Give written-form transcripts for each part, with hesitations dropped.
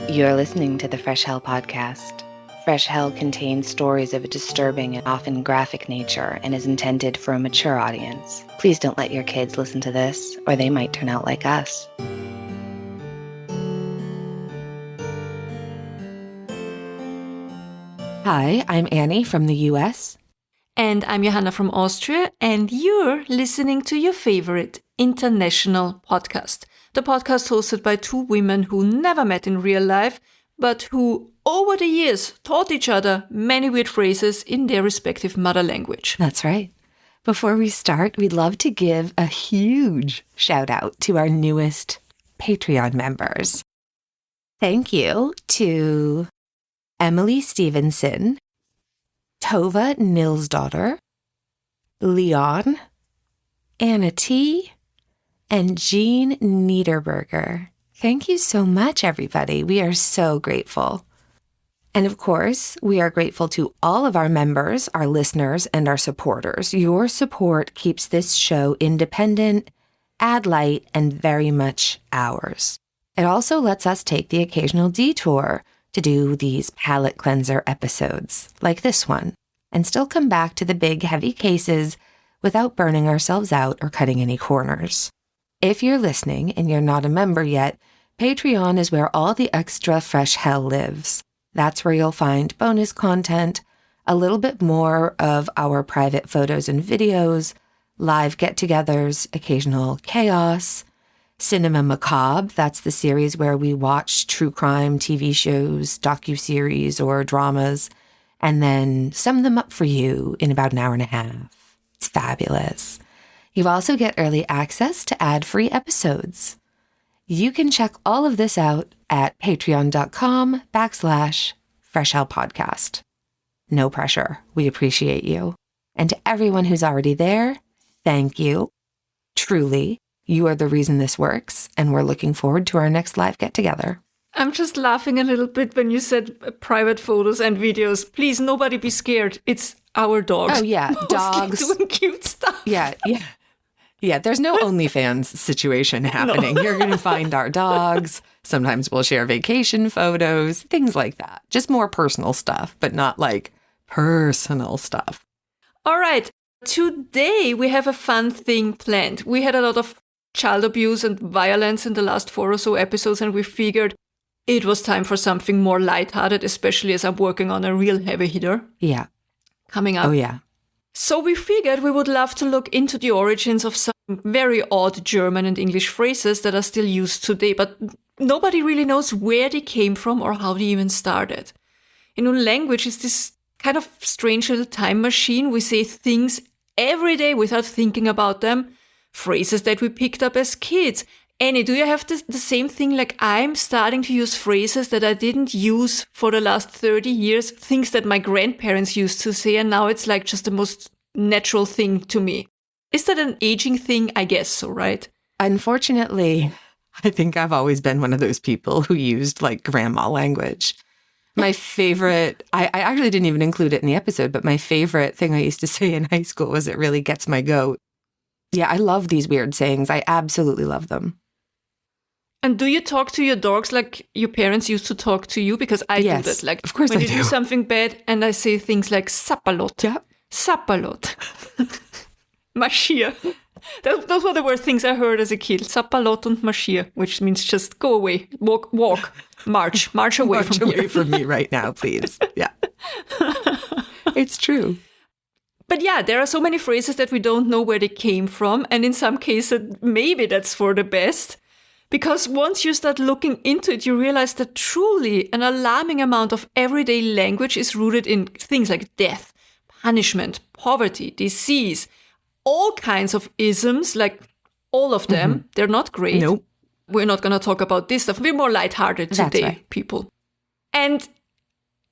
You're listening to the Fresh Hell podcast. Fresh Hell contains stories of a disturbing and often graphic nature and is intended for a mature audience. Please don't let your kids listen to this, or they might turn out like us. Hi, I'm Annie from the US. And I'm Johanna from Austria, and you're listening to your favorite international podcast. The podcast hosted by two women who never met in real life, but who, over the years, taught each other many weird phrases in their respective mother language. That's right. Before we start, we'd love to give a huge shout out to our newest Patreon members. Thank you to Emily Stevenson, Tova Nilsdottir, Leon, Anna T., and Jean Niederberger. Thank you so much, everybody. We are so grateful. And of course, we are grateful to all of our members, our listeners, and our supporters. Your support keeps this show independent, ad-light, and very much ours. It also lets us take the occasional detour to do these palate cleanser episodes, like this one, and still come back to the big, heavy cases without burning ourselves out or cutting any corners. If you're listening and you're not a member yet, Patreon is where all the extra fresh hell lives. That's where you'll find bonus content, a little bit more of our private photos and videos, live get-togethers, occasional chaos, Cinema Macabre, that's the series where we watch true crime TV shows, docuseries, or dramas, and then sum them up for you in about an hour and a half. It's fabulous. You also get early access to ad-free episodes. You can check all of this out at patreon.com/freshhellpodcast. No pressure. We appreciate you. And to everyone who's already there, thank you. Truly, you are the reason this works, and we're looking forward to our next live get-together. I'm just laughing a little bit when you said private photos and videos. Please, nobody be scared. It's our dogs. Oh, yeah, dogs. Doing cute stuff. Yeah, there's no OnlyFans situation happening. No. You're going to find our dogs. Sometimes we'll share vacation photos, things like that. Just more personal stuff, but not like personal stuff. All right. Today we have a fun thing planned. We had a lot of child abuse and violence in the last 4 or so episodes, and we figured it was time for something more lighthearted, especially as I'm working on a real heavy hitter. Yeah. Coming up. Oh, yeah. So we figured we would love to look into the origins of some very odd German and English phrases that are still used today, but nobody really knows where they came from or how they even started. Language is this kind of strange little time machine. We say things every day without thinking about them. Phrases that we picked up as kids. Annie, do you have the same thing? Like, I'm starting to use phrases that I didn't use for the last 30 years, things that my grandparents used to say, and now it's like just the most natural thing to me. Is that an aging thing? I guess so, right? Unfortunately, I think I've always been one of those people who used like grandma language. My favorite, I actually didn't even include it in the episode, but my favorite thing I used to say in high school was "it really gets my goat." Yeah, I love these weird sayings. I absolutely love them. And do you talk to your dogs like your parents used to talk to you? Because I do that. Like, of course when I you do something bad and I say things like "Sapperlot." Yeah. Sapperlot. Marschier. Those were the worst things I heard as a kid. Sapperlot and Marschier, which means just go away. Walk, march away from here. From me right now, please. Yeah. It's true. But yeah, there are so many phrases that we don't know where they came from. And in some cases, maybe that's for the best. Because once you start looking into it, you realize that truly an alarming amount of everyday language is rooted in things like death, punishment, poverty, disease, all kinds of isms, like all of them. Mm-hmm. They're not great. Nope. We're not going to talk about this stuff. We're more lighthearted today, right. People. And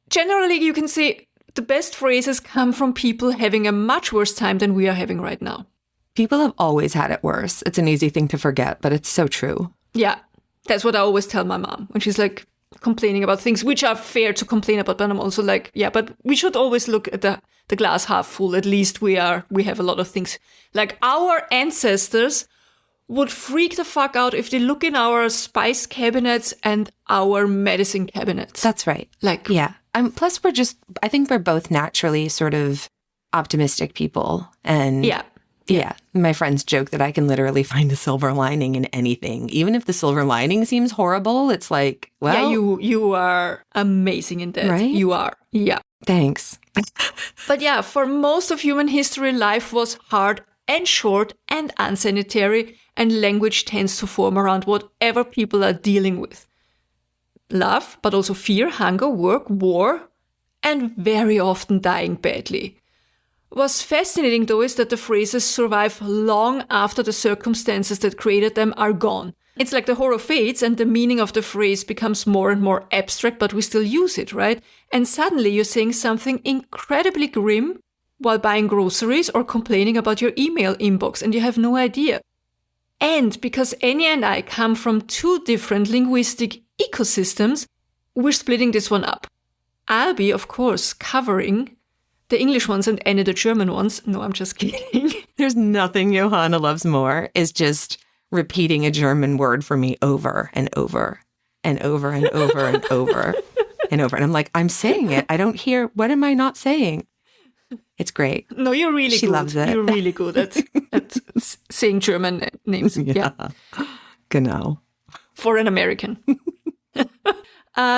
generally, you can say the best phrases come from people having a much worse time than we are having right now. People have always had it worse. It's an easy thing to forget, but it's so true. Yeah, that's what I always tell my mom when she's like complaining about things which are fair to complain about. But I'm also like, yeah, but we should always look at the glass half full. At least we have a lot of things. Like our ancestors would freak the fuck out if they look in our spice cabinets and our medicine cabinets. That's right. Yeah. Plus, I think we're both naturally sort of optimistic people. And yeah, my friends joke that I can literally find a silver lining in anything. Even if the silver lining seems horrible, it's like, well. Yeah, you are amazing in that. Right? You are. Yeah. Thanks. But yeah, for most of human history, life was hard and short and unsanitary, and language tends to form around whatever people are dealing with. Love, but also fear, hunger, work, war, and very often dying badly. What's fascinating, though, is that the phrases survive long after the circumstances that created them are gone. It's like the horror fades and the meaning of the phrase becomes more and more abstract, but we still use it, right? And suddenly you're saying something incredibly grim while buying groceries or complaining about your email inbox, and you have no idea. And because Annie and I come from two different linguistic ecosystems, we're splitting this one up. I'll be, of course, covering the English ones and Annie the German ones. No, I'm just kidding. There's nothing Johanna loves more is just repeating a German word for me over and over and over and over and over and over. And I'm like, I'm saying it. I don't hear. What am I not saying? It's great. No, you're really good. She loves it. You're really good at saying German names. Yeah. Genau. For an American.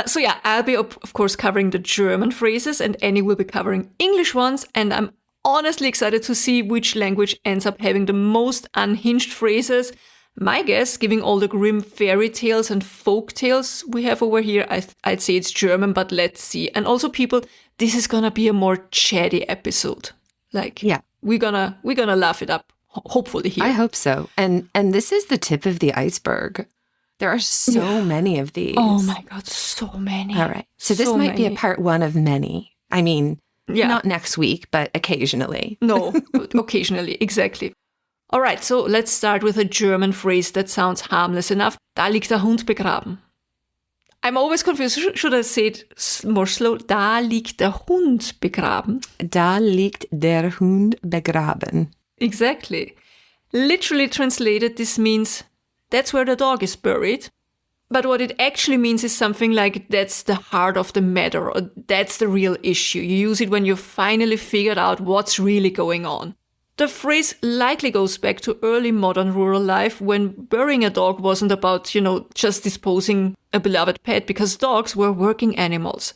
So yeah, I'll be, of course, covering the German phrases and Annie will be covering English ones. And I'm honestly excited to see which language ends up having the most unhinged phrases. My guess, giving all the grim fairy tales and folk tales we have over here, I'd say it's German, but let's see. And also, people, this is gonna be a more chatty episode. We're gonna laugh it up, hopefully here. I hope so. And this is the tip of the iceberg. There are so many of these. Oh my God, so many. All right. So this might be a part one of many. I mean, not next week, but occasionally. No, occasionally, exactly. All right, so let's start with a German phrase that sounds harmless enough. Da liegt der Hund begraben. I'm always confused. Should I say it more slow? Da liegt der Hund begraben. Da liegt der Hund begraben. Exactly. Literally translated, this means that's where the dog is buried. But what it actually means is something like that's the heart of the matter, or that's the real issue. You use it when you've finally figured out what's really going on. The phrase likely goes back to early modern rural life when burying a dog wasn't about, just disposing a beloved pet, because dogs were working animals.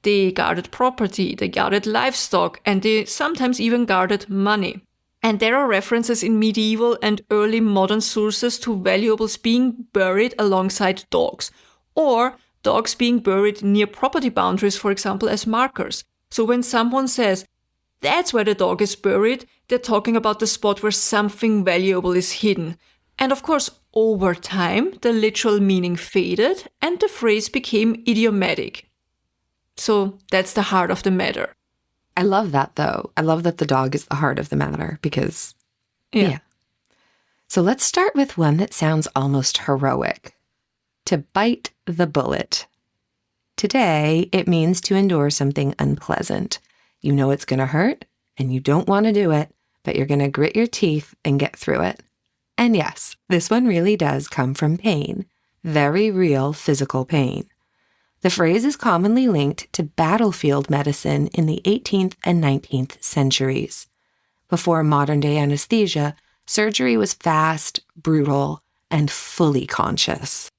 They guarded property, they guarded livestock, and they sometimes even guarded money. And there are references in medieval and early modern sources to valuables being buried alongside dogs, or dogs being buried near property boundaries, for example, as markers. So when someone says, that's where the dog is buried, they're talking about the spot where something valuable is hidden. And of course, over time, the literal meaning faded and the phrase became idiomatic. So that's the heart of the matter. I love that, though. I love that the dog is the heart of the matter because, yeah. So let's start with one that sounds almost heroic. To bite the bullet. Today, it means to endure something unpleasant. You know it's going to hurt, and you don't want to do it, but you're going to grit your teeth and get through it. And yes, this one really does come from pain. Very real physical pain. The phrase is commonly linked to battlefield medicine in the 18th and 19th centuries. Before modern-day anesthesia, surgery was fast, brutal, and fully conscious.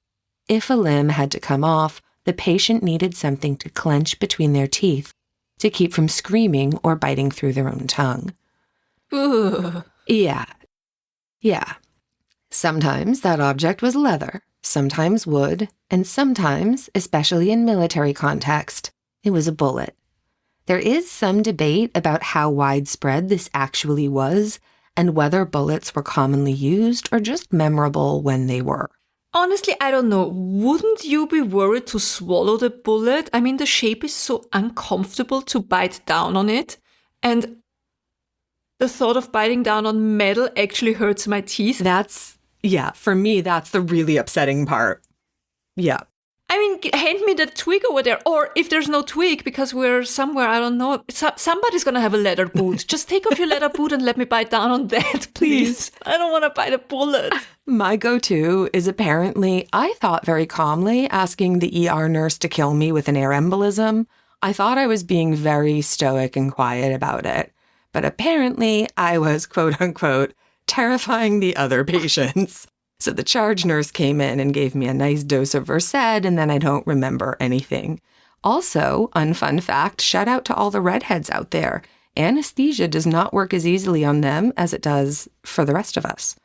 If a limb had to come off, the patient needed something to clench between their teeth to keep from screaming or biting through their own tongue. Ugh. Yeah. Sometimes that object was leather, sometimes wood, and sometimes, especially in military context, it was a bullet. There is some debate about how widespread this actually was and whether bullets were commonly used or just memorable when they were. Honestly, I don't know. Wouldn't you be worried to swallow the bullet? I mean, the shape is so uncomfortable to bite down on it. And the thought of biting down on metal actually hurts my teeth. For me, that's the really upsetting part. Yeah. I mean, hand me that twig over there. Or if there's no twig, because we're somewhere, I don't know, somebody's going to have a leather boot. Just take off your leather boot and let me bite down on that, please. I don't want to bite a bullet. My go-to is apparently, I thought very calmly, asking the ER nurse to kill me with an air embolism. I thought I was being very stoic and quiet about it. But apparently, I was, quote unquote, terrifying the other patients. So the charge nurse came in and gave me a nice dose of Versed, and then I don't remember anything. Also, unfun fact, shout out to all the redheads out there. Anesthesia does not work as easily on them as it does for the rest of us.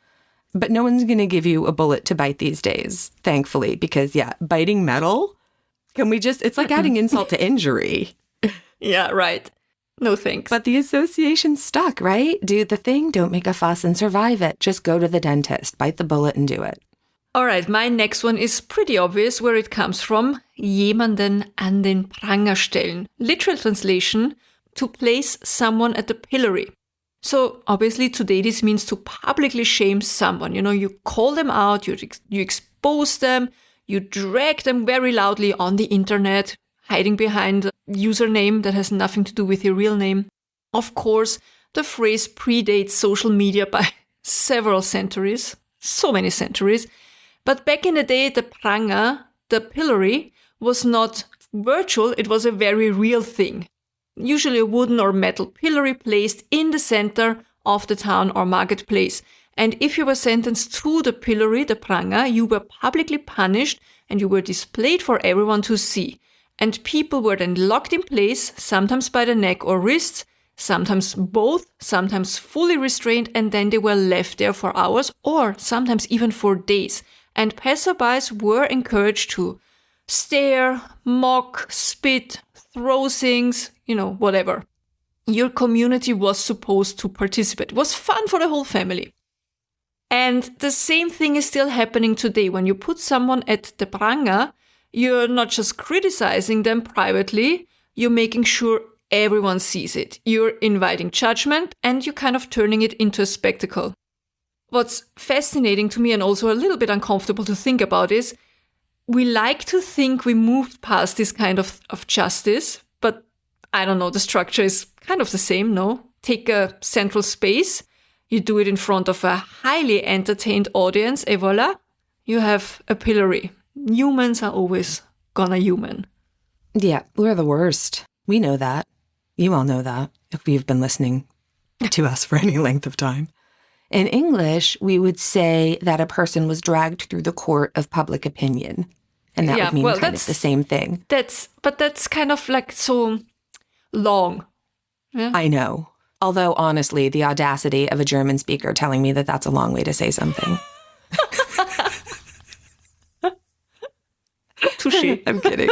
But no one's going to give you a bullet to bite these days, thankfully, because, biting metal, it's like adding insult to injury. Yeah, right. No thanks. But the association stuck, right? Do the thing, don't make a fuss and survive it. Just go to the dentist, bite the bullet and do it. All right, my next one is pretty obvious where it comes from. Jemanden an den Pranger stellen. Literal translation, to place someone at the pillory. So obviously today this means to publicly shame someone. You call them out, you expose them, you drag them very loudly on the internet, hiding behind a username that has nothing to do with your real name. Of course, the phrase predates social media by several centuries, so many centuries. But back in the day, the Pranger, the pillory, was not virtual, it was a very real thing. Usually a wooden or metal pillory placed in the center of the town or marketplace. And if you were sentenced to the pillory, the Pranger, you were publicly punished and you were displayed for everyone to see. And people were then locked in place, sometimes by the neck or wrists, sometimes both, sometimes fully restrained, and then they were left there for hours or sometimes even for days. And passerbys were encouraged to stare, mock, spit, throw things, whatever. Your community was supposed to participate. It was fun for the whole family. And the same thing is still happening today. When you put someone at the Pranger, you're not just criticizing them privately, you're making sure everyone sees it. You're inviting judgment and you're kind of turning it into a spectacle. What's fascinating to me and also a little bit uncomfortable to think about is we like to think we moved past this kind of justice, but I don't know, the structure is kind of the same, no? Take a central space, you do it in front of a highly entertained audience, et voila, you have a pillory. Humans are always gonna human. Yeah, we're the worst. We know that. You all know that, if you've been listening to us for any length of time. In English, we would say that a person was dragged through the court of public opinion. And that would mean kind of the same thing. But that's kind of like so long. Yeah? I know. Although, honestly, the audacity of a German speaker telling me that that's a long way to say something. Touché. I'm kidding.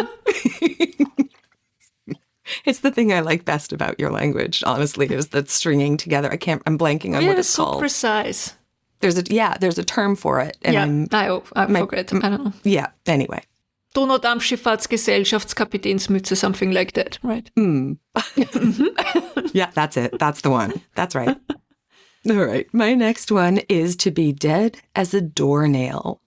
It's the thing I like best about your language, honestly, is that stringing together. I'm blanking on what it's called. So precise. There's a term for it. And I forget. I don't know. Yeah, anyway. Donaudampfschifffahrtskapitänsmütze, something like that, right? Yeah, that's it. That's the one. That's right. All right. My next one is to be dead as a doornail.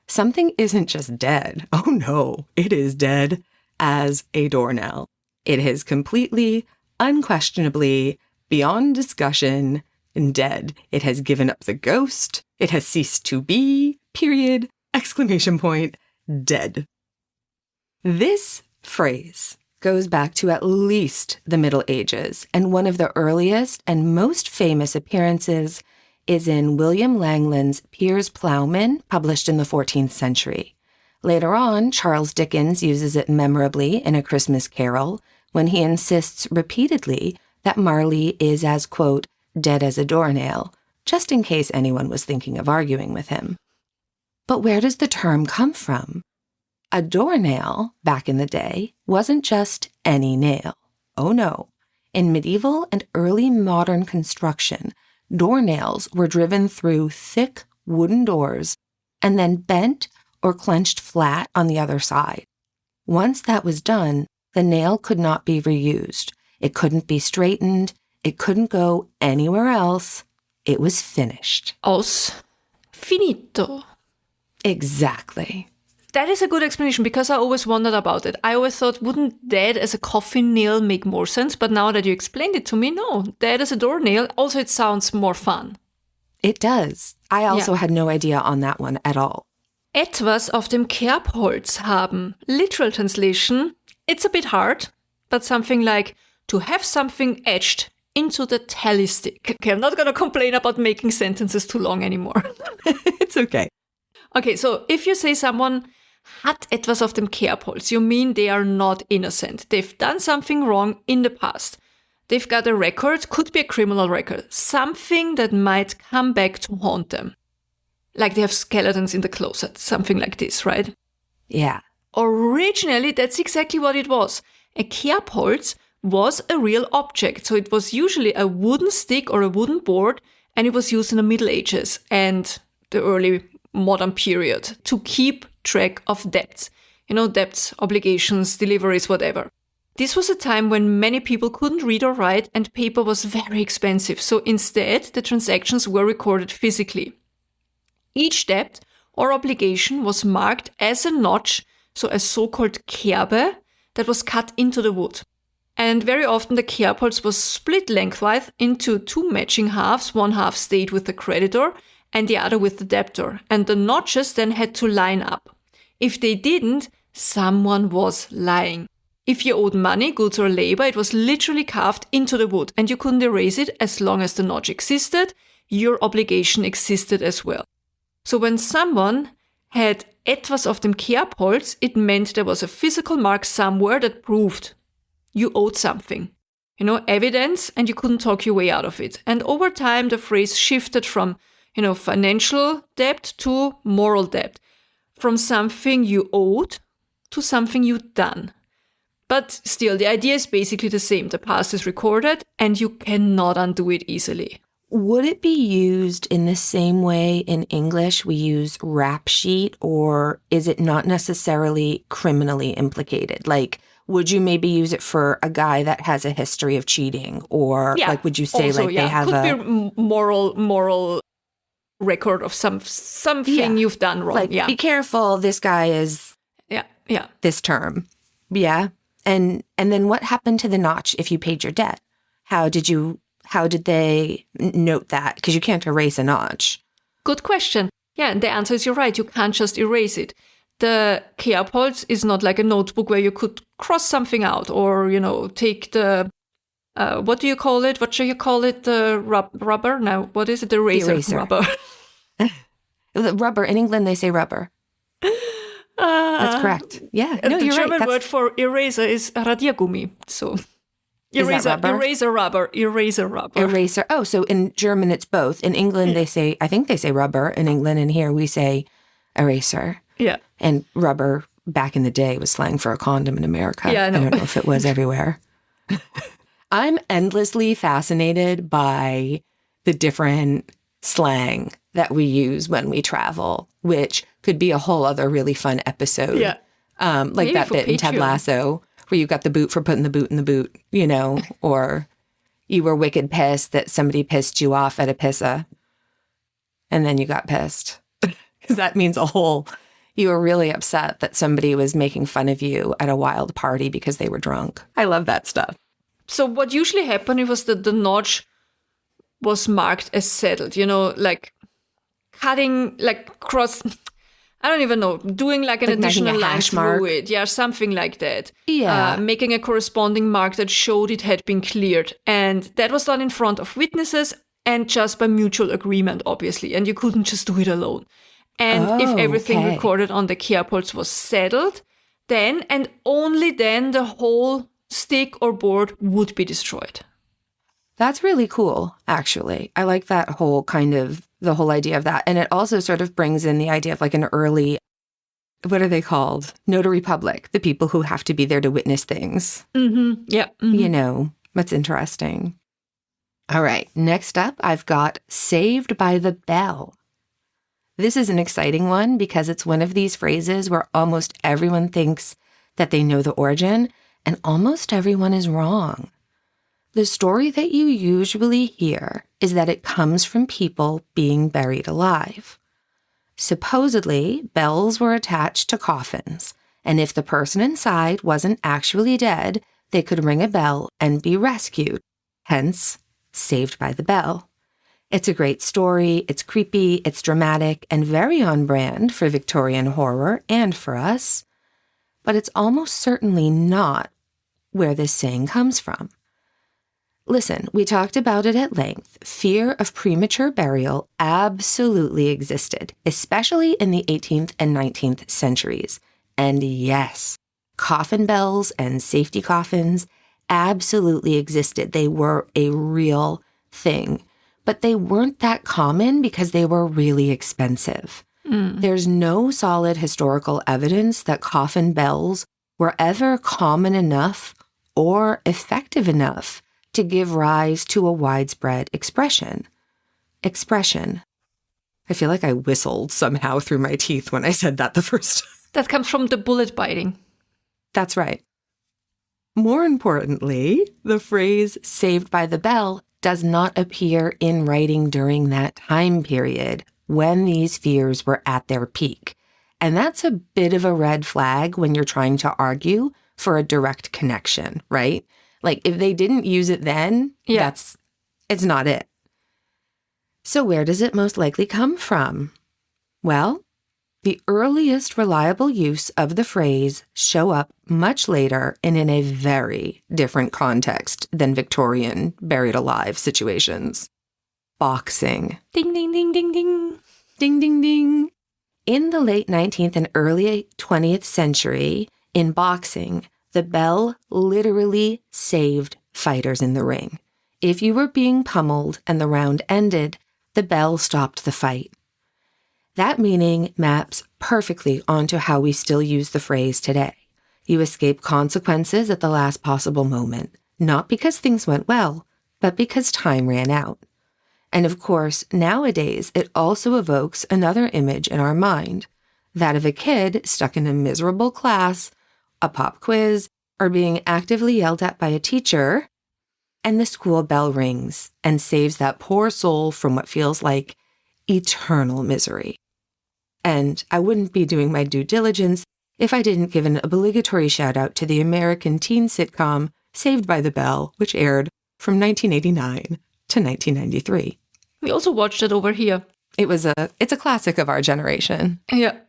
Something isn't just dead. Oh no, it is dead as a doornail. It is completely, unquestionably, beyond discussion, and dead. It has given up the ghost. It has ceased to be, period, exclamation point, dead. This phrase goes back to at least the Middle Ages, and one of the earliest and most famous appearances is in William Langland's Piers Plowman, published in the 14th century. Later on, Charles Dickens uses it memorably in A Christmas Carol when he insists repeatedly that Marley is as, quote, dead as a doornail, just in case anyone was thinking of arguing with him. But where does the term come from? A doornail, back in the day, wasn't just any nail. Oh no. In medieval and early modern construction, doornails were driven through thick wooden doors and then bent or clenched flat on the other side. Once that was done, the nail could not be reused. It couldn't be straightened. It couldn't go anywhere else. It was finished. Aus. Finito. Exactly. That is a good explanation because I always wondered about it. I always thought, wouldn't that as a coffin nail make more sense? But now that you explained it to me, no, that as a doornail. Also, it sounds more fun. It does. I also had no idea on that one at all. Etwas auf dem Kerbholz haben. Literal translation, it's a bit hard, but something like to have something etched into the tally stick. Okay, I'm not going to complain about making sentences too long anymore. It's okay. Okay, so if you say someone hat etwas auf dem Kerbholz, you mean they are not innocent. They've done something wrong in the past. They've got a record, could be a criminal record, something that might come back to haunt them. Like they have skeletons in the closet, something like this, right? Yeah. Originally, that's exactly what it was. A Kerbholz was a real object. So it was usually a wooden stick or a wooden board, and it was used in the Middle Ages and the early modern period to keep track of debts. You know, debts, obligations, deliveries, whatever. This was a time when many people couldn't read or write and paper was very expensive. So instead, the transactions were recorded physically. Each debt or obligation was marked as a notch, so a so-called Kerbe, that was cut into the wood. And very often the Kerbholz was split lengthwise into two matching halves. One half stayed with the creditor and the other with the debtor. And the notches then had to line up. If they didn't, someone was lying. If you owed money, goods or labor, it was literally carved into the wood and you couldn't erase it as long as the notch existed. Your obligation existed as well. So when someone had etwas auf dem Kerbholz, it meant there was a physical mark somewhere that proved you owed something. You know, evidence, and you couldn't talk your way out of it. And over time, the phrase shifted from, financial debt to moral debt. From something you owed to something you'd done. But still, the idea is basically the same. The past is recorded, and you cannot undo it easily. Would it be used in the same way in English we use rap sheet, or is it not necessarily criminally implicated? Like, would you maybe use it for a guy that has a history of cheating? Or would you say also, they have could be moral record of something you've done wrong. Like, be careful, this guy is this term. Yeah. And then what happened to the notch if you paid your debt? How did they note that? Because you can't erase a notch. Good question. Yeah, and the answer is you're right. You can't just erase it. The Kerbholz is not like a notebook where you could cross something out or, take the, what do you call it? What shall you call it? The rubber? No, what is it? The eraser. Rubber. The rubber. In England, they say rubber. That's correct. Yeah, no, you're right. The German word for eraser is Radiergummi. So eraser rubber. Eraser. Oh, so in German it's both. In England I think they say rubber in England, and here we say eraser. Yeah. And rubber back in the day was slang for a condom in America. Yeah, I don't know if it was everywhere. I'm endlessly fascinated by the different slang that we use when we travel, which could be a whole other really fun episode. Yeah. Like maybe that bit in Ted Lasso where you got the boot for putting the boot in the boot, or you were wicked pissed that somebody pissed you off at a pissa and then you got pissed. Because that means you were really upset that somebody was making fun of you at a wild party because they were drunk. I love that stuff. So what usually happened was that the notch was marked as settled, like cutting, like cross, I don't even know, doing like an additional line through it. Yeah, something like that. Yeah. Making a corresponding mark that showed it had been cleared. And that was done in front of witnesses and just by mutual agreement, obviously. And you couldn't just do it alone. And if everything recorded on the Kerbholz was settled, then and only then the whole stick or board would be destroyed. That's really cool, actually. I like that the whole idea of that. And it also sort of brings in the idea of like an early, what are they called? Notary public, the people who have to be there to witness things. Mm-hmm. Yeah. Mm-hmm. That's interesting. All right. Next up, I've got Saved by the Bell. This is an exciting one because it's one of these phrases where almost everyone thinks that they know the origin and almost everyone is wrong. The story that you usually hear is that it comes from people being buried alive. Supposedly, bells were attached to coffins, and if the person inside wasn't actually dead, they could ring a bell and be rescued, hence, Saved by the Bell. It's a great story, it's creepy, it's dramatic, and very on brand for Victorian horror and for us, but it's almost certainly not where this saying comes from. Listen, we talked about it at length. Fear of premature burial absolutely existed, especially in the 18th and 19th centuries. And yes, coffin bells and safety coffins absolutely existed. They were a real thing, but they weren't that common because they were really expensive. There's no solid historical evidence that coffin bells were ever common enough or effective enough to give rise to a widespread expression. I feel like I whistled somehow through my teeth when I said that the first time. That comes from the bullet biting. That's right. More importantly, the phrase Saved by the Bell does not appear in writing during that time period when these fears were at their peak. And that's a bit of a red flag when you're trying to argue for a direct connection, right? Like, if they didn't use it then, it's not it. So where does it most likely come from? Well, the earliest reliable use of the phrase show up much later and in a very different context than Victorian buried alive situations. Boxing. Ding, ding, ding, ding, ding. Ding, ding, ding. In the late 19th and early 20th century, in boxing, the bell literally saved fighters in the ring. If you were being pummeled and the round ended, the bell stopped the fight. That meaning maps perfectly onto how we still use the phrase today. You escape consequences at the last possible moment, not because things went well, but because time ran out. And of course, nowadays, it also evokes another image in our mind, that of a kid stuck in a miserable class, a pop quiz, or being actively yelled at by a teacher, and the school bell rings and saves that poor soul from what feels like eternal misery. And I wouldn't be doing my due diligence if I didn't give an obligatory shout out to the American teen sitcom Saved by the Bell, which aired from 1989 to 1993. We also watched it over here. It's a classic of our generation. Yeah.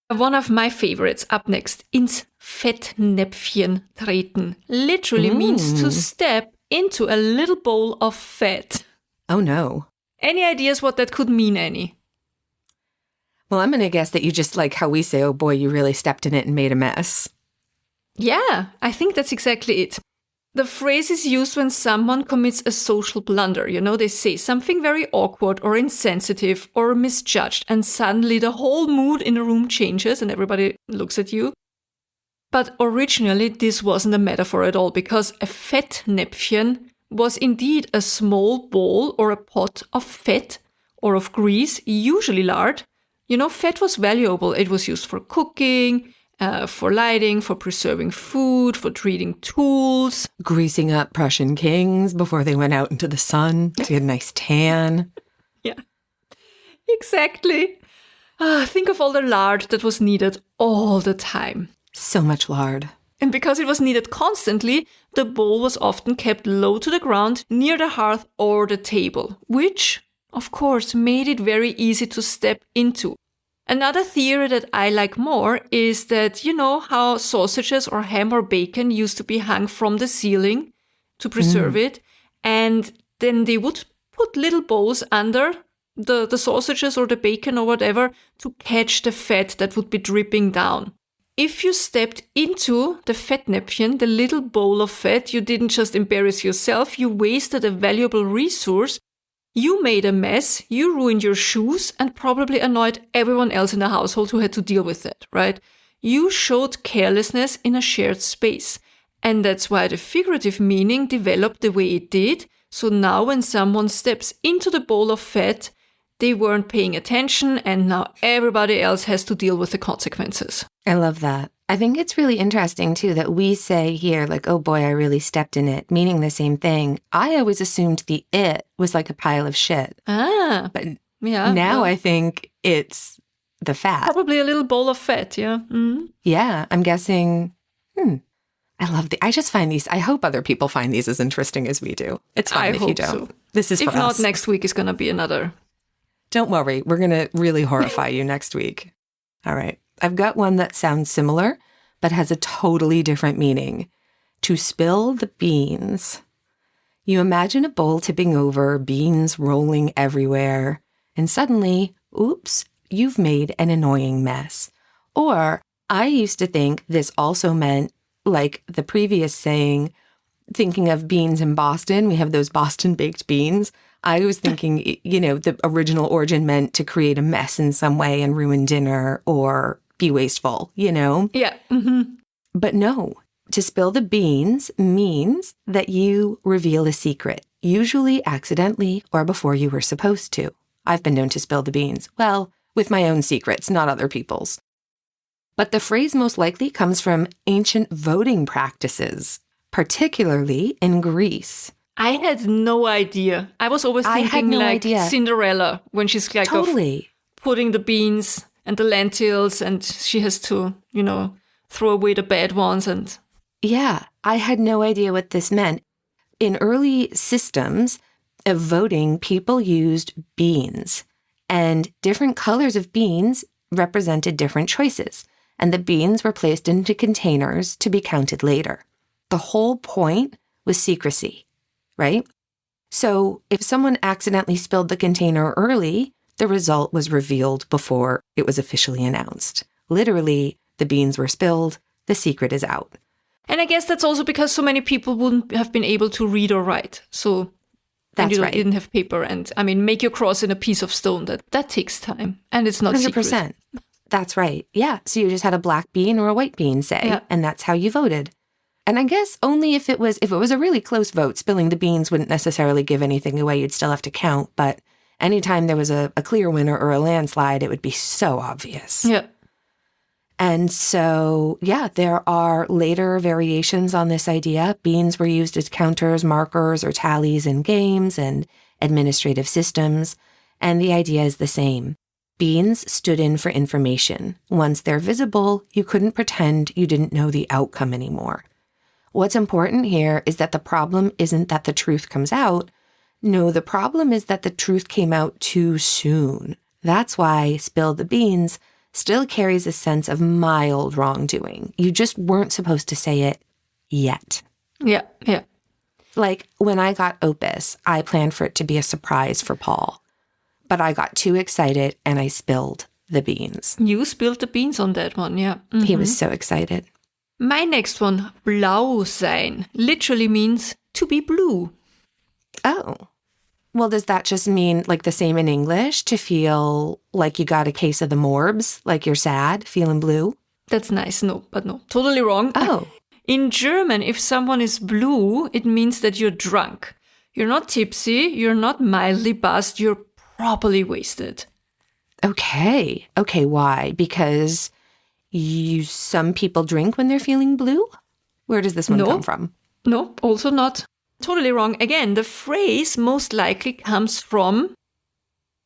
One of my favorites up next, ins Fettnäpfchen treten, literally means to step into a little bowl of fat. Oh no. Any ideas what that could mean, Annie? Well, I'm going to guess that you just like how we say, oh boy, you really stepped in it and made a mess. Yeah, I think that's exactly it. The phrase is used when someone commits a social blunder. You know, they say something very awkward or insensitive or misjudged, and suddenly the whole mood in the room changes and everybody looks at you. But originally, this wasn't a metaphor at all, because a Fettnäpfchen was indeed a small bowl or a pot of fat or of grease, usually lard. You know, fat was valuable. It was used for cooking, for lighting, for preserving food, for treating tools. Greasing up Prussian kings before they went out into the sun to get a nice tan. Yeah, exactly. Think of all the lard that was needed all the time. So much lard. And because it was needed constantly, the bowl was often kept low to the ground near the hearth or the table, which, of course, made it very easy to step into. Another theory that I like more is that, you know how sausages or ham or bacon used to be hung from the ceiling to preserve it, and then they would put little bowls under the sausages or the bacon or whatever to catch the fat that would be dripping down. If you stepped into the Fettnäpfchen, the little bowl of fat, you didn't just embarrass yourself, you wasted a valuable resource. You made a mess, you ruined your shoes, and probably annoyed everyone else in the household who had to deal with it, right? You showed carelessness in a shared space. And that's why the figurative meaning developed the way it did. So now when someone steps into the bowl of fat, they weren't paying attention, and now everybody else has to deal with the consequences. I love that. I think it's really interesting, too, that we say here, like, oh boy, I really stepped in it, meaning the same thing. I always assumed the it was like a pile of shit. But yeah, now I think it's the fat. Probably a little bowl of fat, yeah. Mm. Yeah, I'm guessing, I just find these, I hope other people find these as interesting as we do. It's fine if you don't. So. This is for us. If not, next week is going to be another. Don't worry, we're going to really horrify you next week. All right, I've got one that sounds similar, but has a totally different meaning. To spill the beans. You imagine a bowl tipping over, beans rolling everywhere, and suddenly, oops, you've made an annoying mess. Or I used to think this also meant, like the previous saying, thinking of beans in Boston, we have those Boston baked beans. I was thinking, the original origin meant to create a mess in some way and ruin dinner or be wasteful, Yeah. Mm-hmm. But no, to spill the beans means that you reveal a secret, usually accidentally or before you were supposed to. I've been known to spill the beans. Well, with my own secrets, not other people's. But the phrase most likely comes from ancient voting practices, particularly in Greece. I had no idea. I was always thinking Cinderella when she's like putting the beans and the lentils and she has to, throw away the bad ones. And yeah, I had no idea what this meant. In early systems of voting, people used beans, and different colors of beans represented different choices, and the beans were placed into containers to be counted later. The whole point was secrecy, right? So if someone accidentally spilled the container early, the result was revealed before it was officially announced. Literally, the beans were spilled, the secret is out. And I guess that's also because so many people wouldn't have been able to read or write. So that's right. Didn't have paper. And make your cross in a piece of stone. That takes time. And it's not 100%. Secret. That's right. Yeah. So you just had a black bean or a white bean, say, and that's how you voted. And I guess only if it was a really close vote, spilling the beans wouldn't necessarily give anything away. You'd still have to count. But anytime there was a clear winner or a landslide, it would be so obvious. Yeah. And so, there are later variations on this idea. Beans were used as counters, markers, or tallies in games and administrative systems. And the idea is the same. Beans stood in for information. Once they're visible, you couldn't pretend you didn't know the outcome anymore. What's important here is that the problem isn't that the truth comes out. No, the problem is that the truth came out too soon. That's why spill the beans still carries a sense of mild wrongdoing. You just weren't supposed to say it yet. Yeah. Like when I got Opus, I planned for it to be a surprise for Paul. But I got too excited and I spilled the beans. You spilled the beans on that one, yeah. Mm-hmm. He was so excited. My next one, blau sein, literally means to be blue. Oh. Well, does that just mean like the same in English, to feel like you got a case of the morbs, like you're sad, feeling blue? That's nice. No, totally wrong. Oh. In German, if someone is blue, it means that you're drunk. You're not tipsy, you're not mildly buzzed, you're properly wasted. Okay, why? Because some people drink when they're feeling blue? Where does this one come from? No, also not. Totally wrong. Again, the phrase most likely comes from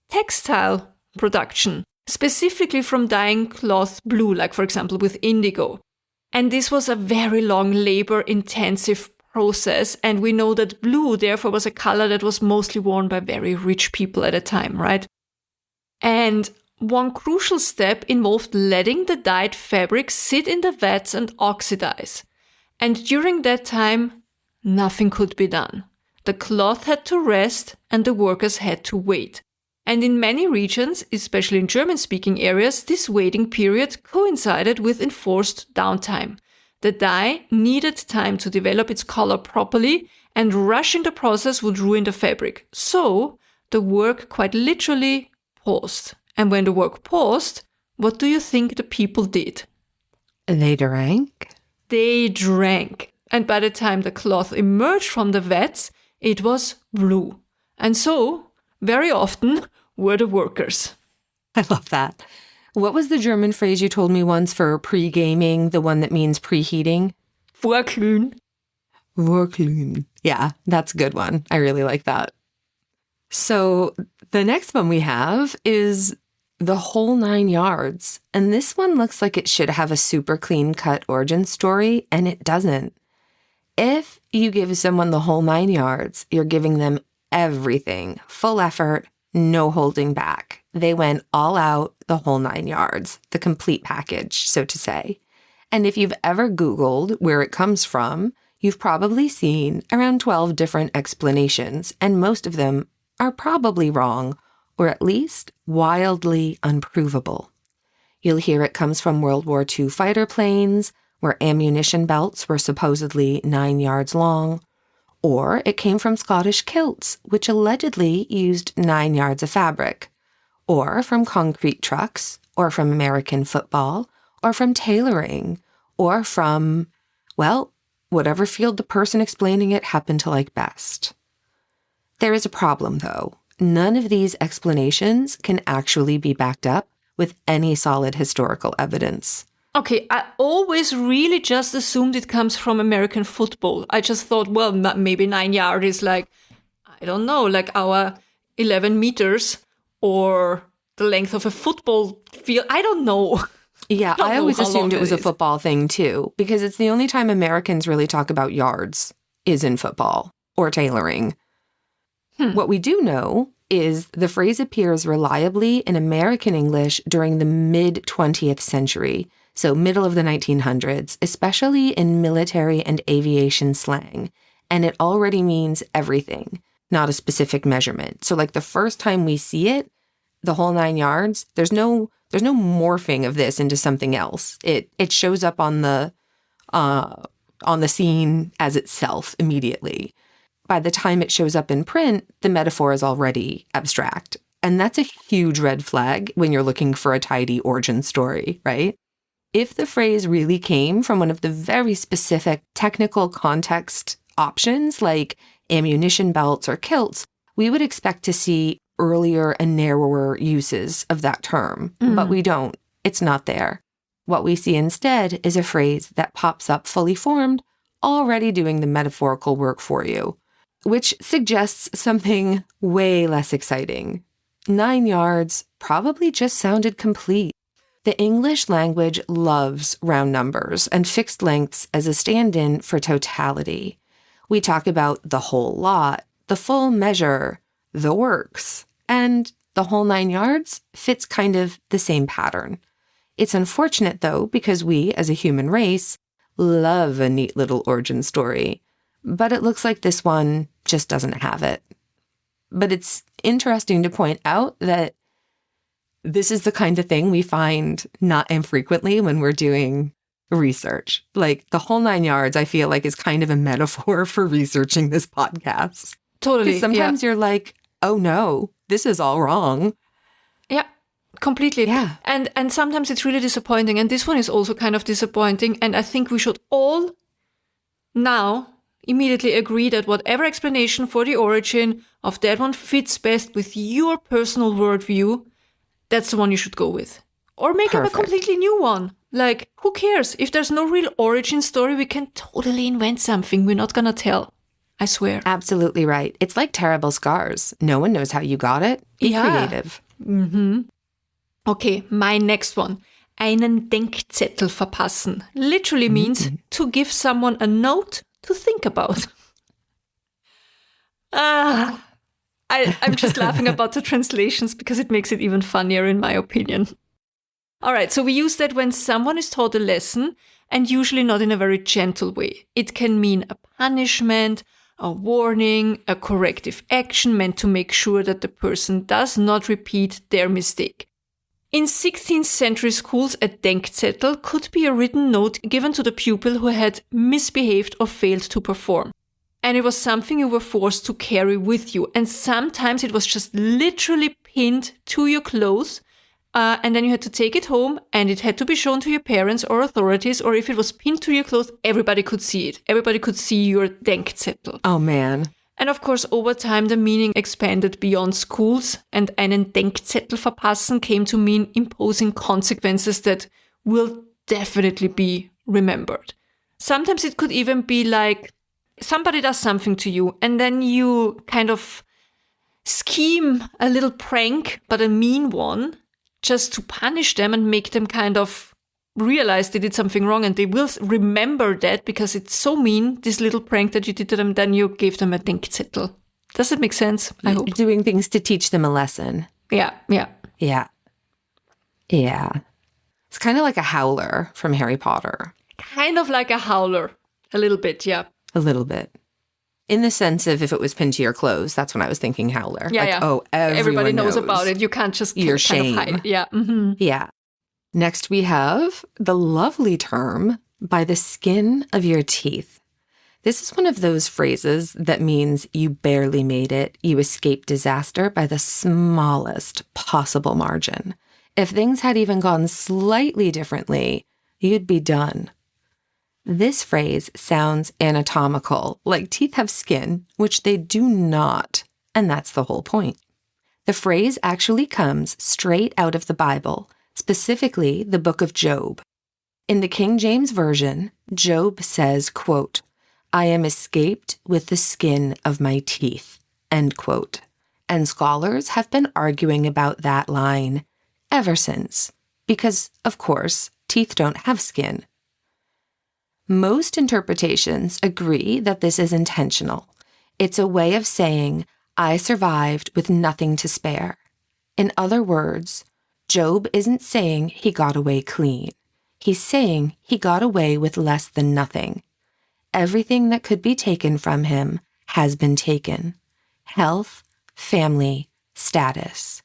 textile production, specifically from dyeing cloth blue, like for example with indigo. And this was a very long labor-intensive process, and we know that blue therefore was a color that was mostly worn by very rich people at a time, right? And one crucial step involved letting the dyed fabric sit in the vats and oxidize. And during that time, nothing could be done. The cloth had to rest and the workers had to wait. And in many regions, especially in German-speaking areas, this waiting period coincided with enforced downtime. The dye needed time to develop its color properly, and rushing the process would ruin the fabric. So, the work quite literally paused. And when the work paused, what do you think the people did? They drank? They drank. And by the time the cloth emerged from the vats, it was blue. And so, very often, were the workers. I love that. What was the German phrase you told me once for pre-gaming, the one that means preheating? Vorglühen. Vorglühen. Yeah, that's a good one. I really like that. So the next one we have is The whole 9 yards. And this one looks like it should have a super clean-cut origin story, and it doesn't. If you give someone the whole 9 yards, you're giving them everything, full effort, no holding back. They went all out, the whole 9 yards, the complete package, so to say. And if you've ever Googled where it comes from, you've probably seen around 12 different explanations, and most of them are probably wrong, or at least wildly unprovable. You'll hear it comes from World War II fighter planes, where ammunition belts were supposedly 9 yards long, or it came from Scottish kilts, which allegedly used 9 yards of fabric, or from concrete trucks, or from American football, or from tailoring, or from, well, whatever field the person explaining it happened to like best. There is a problem, though. None of these explanations can actually be backed up with any solid historical evidence. Okay, I always really just assumed it comes from American football. I just thought, well, maybe 9 yards is like, I don't know, like our 11 meters or the length of a football field. I don't know. Yeah, I always assumed it was a football thing too, because it's the only time Americans really talk about yards is in football or tailoring. What we do know is the phrase appears reliably in American English during the mid-20th century, so middle of the 1900s, especially in military and aviation slang. And it already means everything, not a specific measurement. So like the first time we see it, the whole 9 yards, there's no morphing of this into something else. It shows up on the scene as itself immediately. By the time it shows up in print, the metaphor is already abstract. And that's a huge red flag when you're looking for a tidy origin story, right? If the phrase really came from one of the very specific technical context options like ammunition belts or kilts, we would expect to see earlier and narrower uses of that term. But we don't. It's not there. What we see instead is a phrase that pops up fully formed, already doing the metaphorical work for you, which suggests something way less exciting. 9 yards probably just sounded complete. The English language loves round numbers and fixed lengths as a stand-in for totality. We talk about the whole lot, the full measure, the works, and the whole 9 yards fits kind of the same pattern. It's unfortunate, though, because we, as a human race, love a neat little origin story. But it looks like this one just doesn't have it. But it's interesting to point out that this is the kind of thing we find not infrequently when we're doing research. Like the whole 9 yards, I feel like is kind of a metaphor for researching this podcast. Totally. Because sometimes you're like, oh no, this is all wrong. Yeah, completely. Yeah. And sometimes it's really disappointing. And this one is also kind of disappointing. And I think we should all now immediately agree that whatever explanation for the origin of that one fits best with your personal worldview, that's the one you should go with. Or make up a completely new one. Like, who cares? If there's no real origin story, we can totally invent something we're not gonna tell. I swear. Absolutely right. It's like terrible scars. No one knows how you got it. Be creative. Okay, my next one. Einen Denkzettel verpassen. Literally means to give someone a note to think about. I'm just laughing about the translations because it makes it even funnier in my opinion. All right, so we use that when someone is taught a lesson and usually not in a very gentle way. It can mean a punishment, a warning, a corrective action meant to make sure that the person does not repeat their mistake. In 16th century schools, a Denkzettel could be a written note given to the pupil who had misbehaved or failed to perform. And it was something you were forced to carry with you. And sometimes it was just literally pinned to your clothes. And then you had to take it home and it had to be shown to your parents or authorities. Or if it was pinned to your clothes, everybody could see it. Everybody could see your Denkzettel. Oh, man. And of course, over time, the meaning expanded beyond schools, and einen Denkzettel verpassen came to mean imposing consequences that will definitely be remembered. Sometimes it could even be like somebody does something to you, and then you kind of scheme a little prank, but a mean one, just to punish them and make them kind of realize they did something wrong, and they will remember that because it's so mean, this little prank that you did to them, then you gave them a Denkzettel. Does it make sense? I hope. Doing things to teach them a lesson. Yeah. Yeah. It's kind of like a howler from Harry Potter. Kind of like a howler. A little bit, yeah. A little bit. In the sense of if it was pinned to your clothes, that's when I was thinking howler. Yeah, like, yeah. oh, everybody knows about it. You can't just your kind shame. of hide it. Yeah. Mm-hmm. Yeah. Next, we have the lovely term, by the skin of your teeth. This is one of those phrases that means you barely made it. You escaped disaster by the smallest possible margin. If things had even gone slightly differently, you'd be done. This phrase sounds anatomical, like teeth have skin, which they do not, and that's the whole point. The phrase actually comes straight out of the Bible, specifically the book of Job. In the King James Version, Job says, quote, "I am escaped with the skin of my teeth," end quote. And scholars have been arguing about that line ever since, because, of course, teeth don't have skin. Most interpretations agree that this is intentional. It's a way of saying, I survived with nothing to spare. In other words, Job isn't saying he got away clean. He's saying he got away with less than nothing. Everything that could be taken from him has been taken. Health, family, status.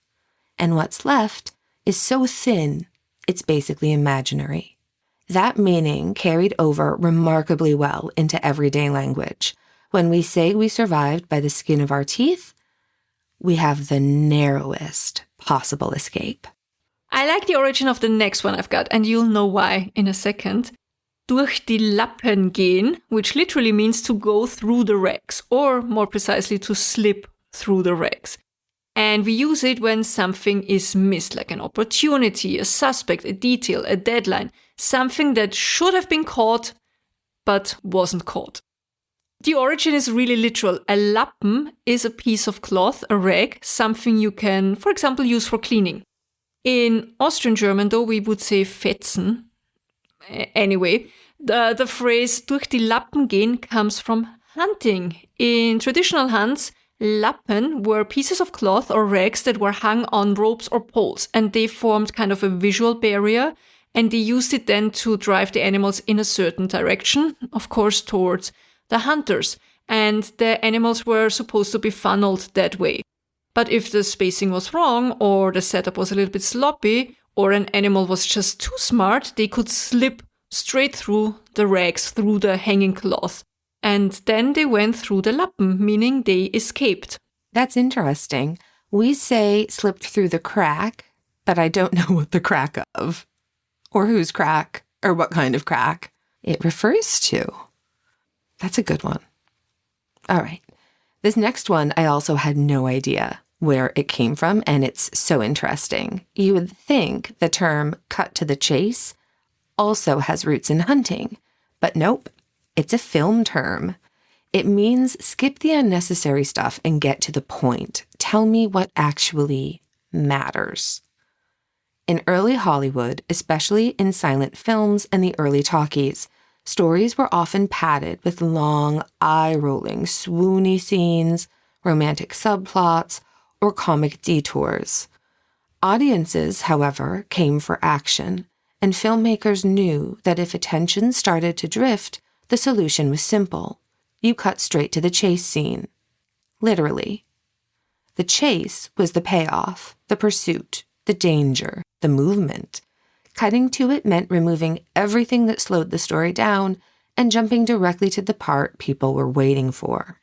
And what's left is so thin, it's basically imaginary. That meaning carried over remarkably well into everyday language. When we say we survived by the skin of our teeth, we have the narrowest possible escape. I like the origin of the next one I've got, and you'll know why in a second. Durch die Lappen gehen, which literally means to go through the rags, or more precisely, to slip through the rags. And we use it when something is missed, like an opportunity, a suspect, a detail, a deadline, something that should have been caught, but wasn't caught. The origin is really literal. A Lappen is a piece of cloth, a rag, something you can, for example, use for cleaning. In Austrian German, though, we would say Fetzen. Anyway, the phrase durch die Lappen gehen comes from hunting. In traditional hunts, Lappen were pieces of cloth or rags that were hung on ropes or poles, and they formed kind of a visual barrier, and they used it then to drive the animals in a certain direction, of course, towards the hunters, and the animals were supposed to be funneled that way. But if the spacing was wrong, or the setup was a little bit sloppy, or an animal was just too smart, they could slip straight through the rags, through the hanging cloth. And then they went through the Lappen, meaning they escaped. That's interesting. We say slipped through the crack, but I don't know what the crack of, or whose crack, or what kind of crack it refers to. That's a good one. All right. This next one, I also had no idea where it came from, and it's so interesting. You would think the term cut to the chase also has roots in hunting, but nope. It's a film term. It means skip the unnecessary stuff and get to the point. Tell me what actually matters. In early Hollywood, especially in silent films and the early talkies, stories were often padded with long, eye-rolling, swoony scenes, romantic subplots, or comic detours. Audiences, however, came for action, and filmmakers knew that if attention started to drift, the solution was simple. You cut straight to the chase scene. Literally. The chase was the payoff, the pursuit, the danger, the movement. Cutting to it meant removing everything that slowed the story down and jumping directly to the part people were waiting for.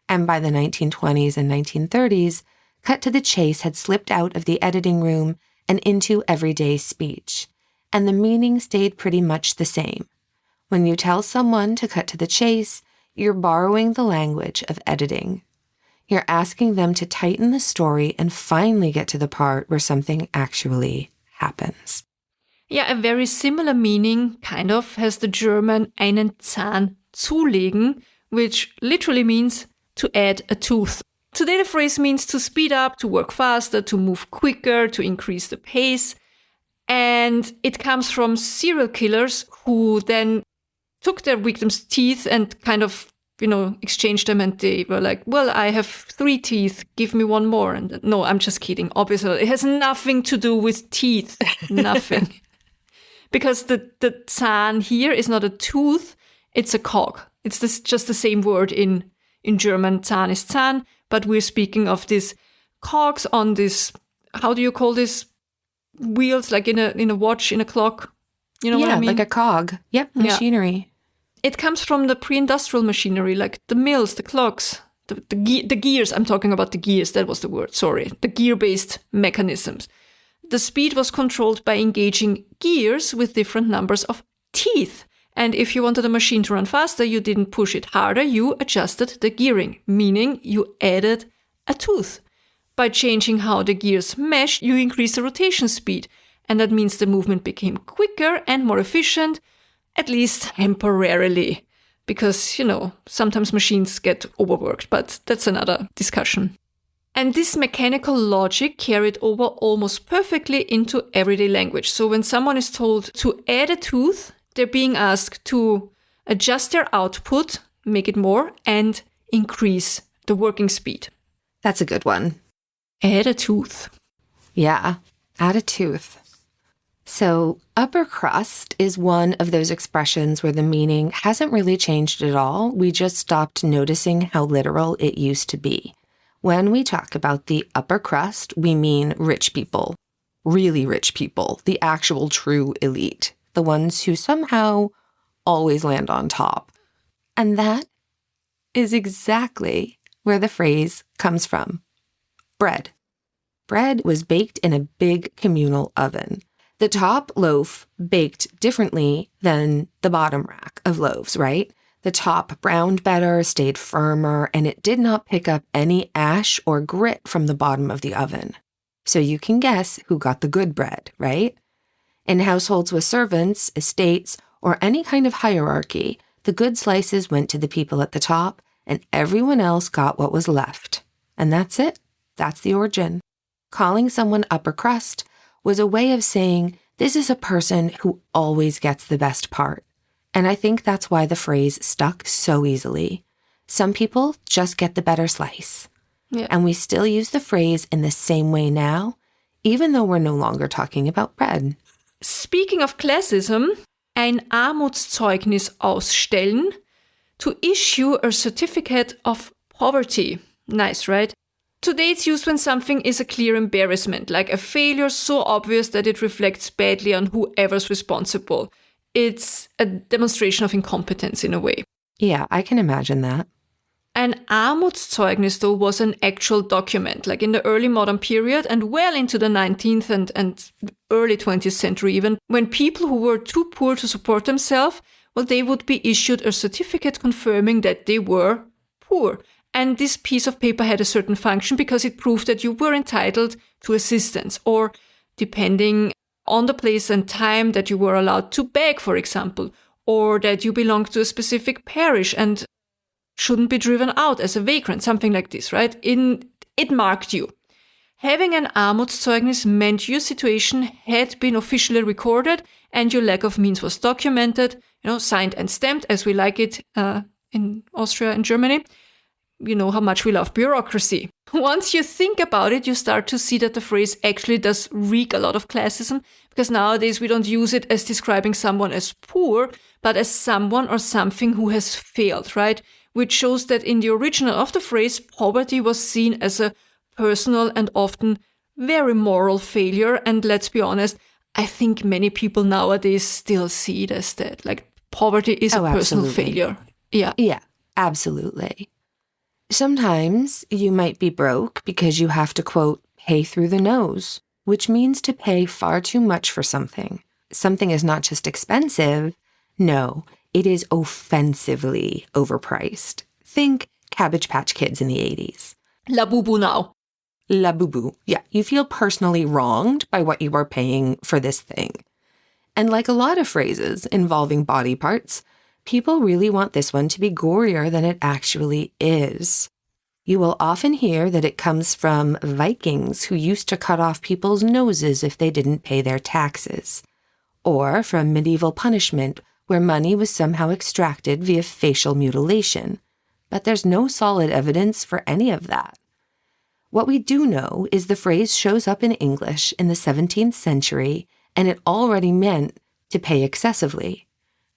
And by the 1920s and 1930s, cut to the chase had slipped out of the editing room and into everyday speech. And the meaning stayed pretty much the same. When you tell someone to cut to the chase, you're borrowing the language of editing. You're asking them to tighten the story and finally get to the part where something actually happens. Yeah, a very similar meaning, kind of, has the German einen Zahn zulegen, which literally means to add a tooth. Today the phrase means to speed up, to work faster, to move quicker, to increase the pace. And it comes from serial killers who then took their victims' teeth and kind of, exchanged them, and they were like, well, I have 3 teeth, give me 1 more. And no, I'm just kidding. Obviously, it has nothing to do with teeth. Nothing. Because the Zahn here is not a tooth, it's a cog. It's just the same word in German. Zahn is Zahn, but we're speaking of these cogs on this, how do you call this? Wheels, like in a watch, in a clock. You know what I mean? Like a cog. Yep, machinery. Yeah. It comes from the pre-industrial machinery, like the mills, the clocks, the gears. I'm talking about the gears. That was the word, sorry. The gear-based mechanisms. The speed was controlled by engaging gears with different numbers of teeth. And if you wanted a machine to run faster, you didn't push it harder, you adjusted the gearing, meaning you added a tooth. By changing how the gears mesh, you increase the rotation speed. And that means the movement became quicker and more efficient, at least temporarily. Because, sometimes machines get overworked, but that's another discussion. And this mechanical logic carried over almost perfectly into everyday language. So when someone is told to add a tooth, they're being asked to adjust their output, make it more, and increase the working speed. That's a good one. Add a tooth. Yeah, add a tooth. So upper crust is one of those expressions where the meaning hasn't really changed at all. We just stopped noticing how literal it used to be. When we talk about the upper crust, we mean rich people, really rich people, the actual true elite, the ones who somehow always land on top. And that is exactly where the phrase comes from. Bread. Bread was baked in a big communal oven. The top loaf baked differently than the bottom rack of loaves, right? The top browned better, stayed firmer, and it did not pick up any ash or grit from the bottom of the oven. So you can guess who got the good bread, right? In households with servants, estates, or any kind of hierarchy, the good slices went to the people at the top, and everyone else got what was left. And that's it. That's the origin. Calling someone upper crust was a way of saying, this is a person who always gets the best part. And I think that's why the phrase stuck so easily. Some people just get the better slice. Yeah. And we still use the phrase in the same way now, even though we're no longer talking about bread. Speaking of classism, ein Armutszeugnis ausstellen, to issue a certificate of poverty. Nice, right? Today it's used when something is a clear embarrassment, like a failure so obvious that it reflects badly on whoever's responsible. It's a demonstration of incompetence in a way. Yeah, I can imagine that. Ein Armutszeugnis, though, was an actual document, like in the early modern period and well into the 19th and early 20th century even, when people who were too poor to support themselves, well, they would be issued a certificate confirming that they were poor. And this piece of paper had a certain function because it proved that you were entitled to assistance, or depending on the place and time, that you were allowed to beg, for example, or that you belonged to a specific parish and shouldn't be driven out as a vagrant, something like this, right? It marked you. Having an Armutszeugnis meant your situation had been officially recorded and your lack of means was documented, signed and stamped, as we like it in Austria and Germany. You know how much we love bureaucracy. Once you think about it, you start to see that the phrase actually does reek a lot of classism, because nowadays we don't use it as describing someone as poor, but as someone or something who has failed, right? Which shows that in the original of the phrase, poverty was seen as a personal and often very moral failure. And let's be honest, I think many people nowadays still see it as that. Like, poverty is a personal failure. Yeah, absolutely. Sometimes you might be broke because you have to, quote, pay through the nose, which means to pay far too much for something. Something is not just expensive. No, it is offensively overpriced. Think Cabbage Patch Kids in the 80s. La boo-boo now. La boo-boo. Yeah, you feel personally wronged by what you are paying for this thing. And like a lot of phrases involving body parts, people really want this one to be gorier than it actually is. You will often hear that it comes from Vikings who used to cut off people's noses if they didn't pay their taxes, or from medieval punishment where money was somehow extracted via facial mutilation. But there's no solid evidence for any of that. What we do know is the phrase shows up in English in the 17th century, and it already meant to pay excessively.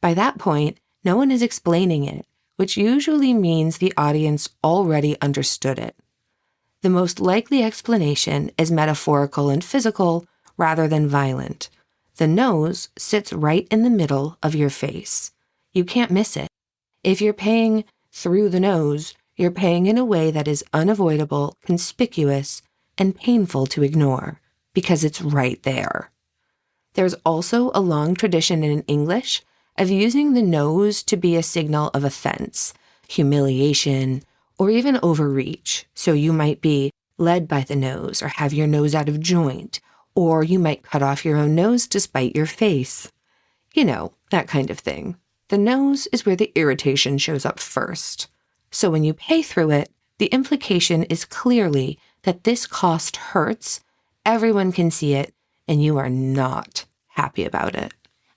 By that point, no one is explaining it, which usually means the audience already understood it. The most likely explanation is metaphorical and physical rather than violent. The nose sits right in the middle of your face. You can't miss it. If you're paying through the nose, you're paying in a way that is unavoidable, conspicuous, and painful to ignore, because it's right there. There's also a long tradition in English of using the nose to be a signal of offense, humiliation, or even overreach. So you might be led by the nose or have your nose out of joint, or you might cut off your own nose to spite your face. You know, that kind of thing. The nose is where the irritation shows up first. So when you pay through it, the implication is clearly that this cost hurts, everyone can see it, and you are not happy about it.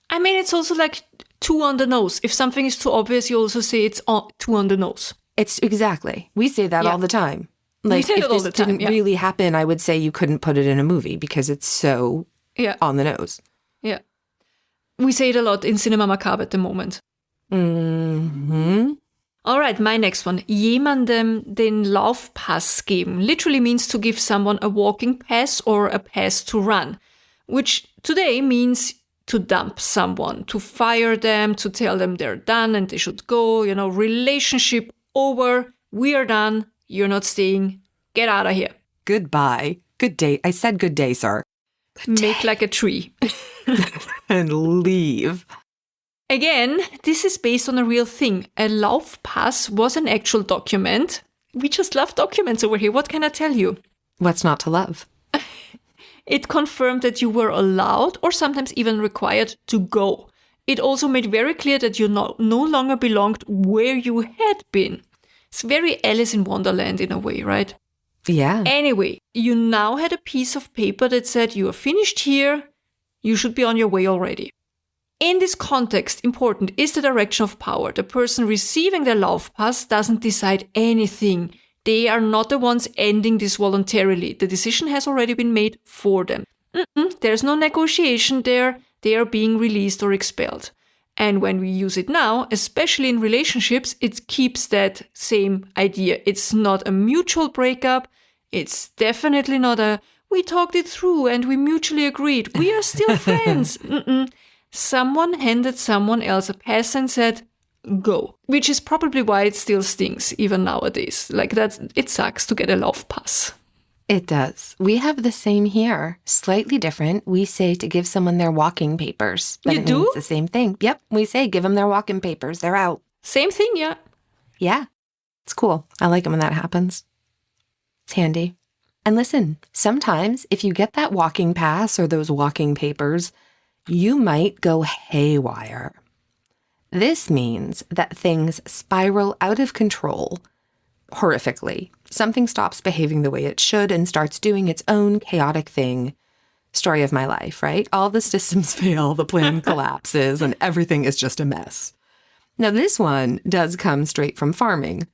I mean, it's also like too on the nose. If something is too obvious, you also say it's too on the nose. It's exactly. We say that all the time. Like, say if that all this the time, didn't really happen, I would say you couldn't put it in a movie because it's so on the nose. Yeah. We say it a lot in Cinema Macabre at the moment. Mm-hmm. All right, my next one. Jemandem den Laufpass geben literally means to give someone a walking pass or a pass to run, which today means to dump someone, to fire them, to tell them they're done and they should go, you know, relationship over, we are done, you're not staying, get out of here. Goodbye. Good day. I said good day, sir. Make like a tree. And leave. Again, this is based on a real thing. A Laufpass was an actual document. We just love documents over here. What can I tell you? What's not to love? It confirmed that you were allowed or sometimes even required to go. It also made very clear that you no longer belonged where you had been. It's very Alice in Wonderland in a way, right? Yeah. Anyway, you now had a piece of paper that said you are finished here, you should be on your way already. In this context, important is the direction of power. The person receiving the Laufpass doesn't decide anything. They are not the ones ending this voluntarily. The decision has already been made for them. There's no negotiation there. They are being released or expelled. And when we use it now, especially in relationships, it keeps that same idea. It's not a mutual breakup. It's definitely not a, we talked it through and we mutually agreed. We are still friends. Someone handed someone else a pass and said, go. Which is probably why it still stings, even nowadays. Like, it sucks to get a Laufpass. It does. We have the same here. Slightly different. We say to give someone their walking papers. But You do? It's the same thing. Yep. We say give them their walking papers. They're out. Same thing, yeah. Yeah. It's cool. I like it when that happens. It's handy. And listen, sometimes if you get that walking pass or those walking papers, you might go haywire. This means that things spiral out of control horrifically. Something stops behaving the way it should and starts doing its own chaotic thing. Story of my life, right? All the systems fail, the plan collapses, and everything is just a mess. Now, this one does come straight from farming.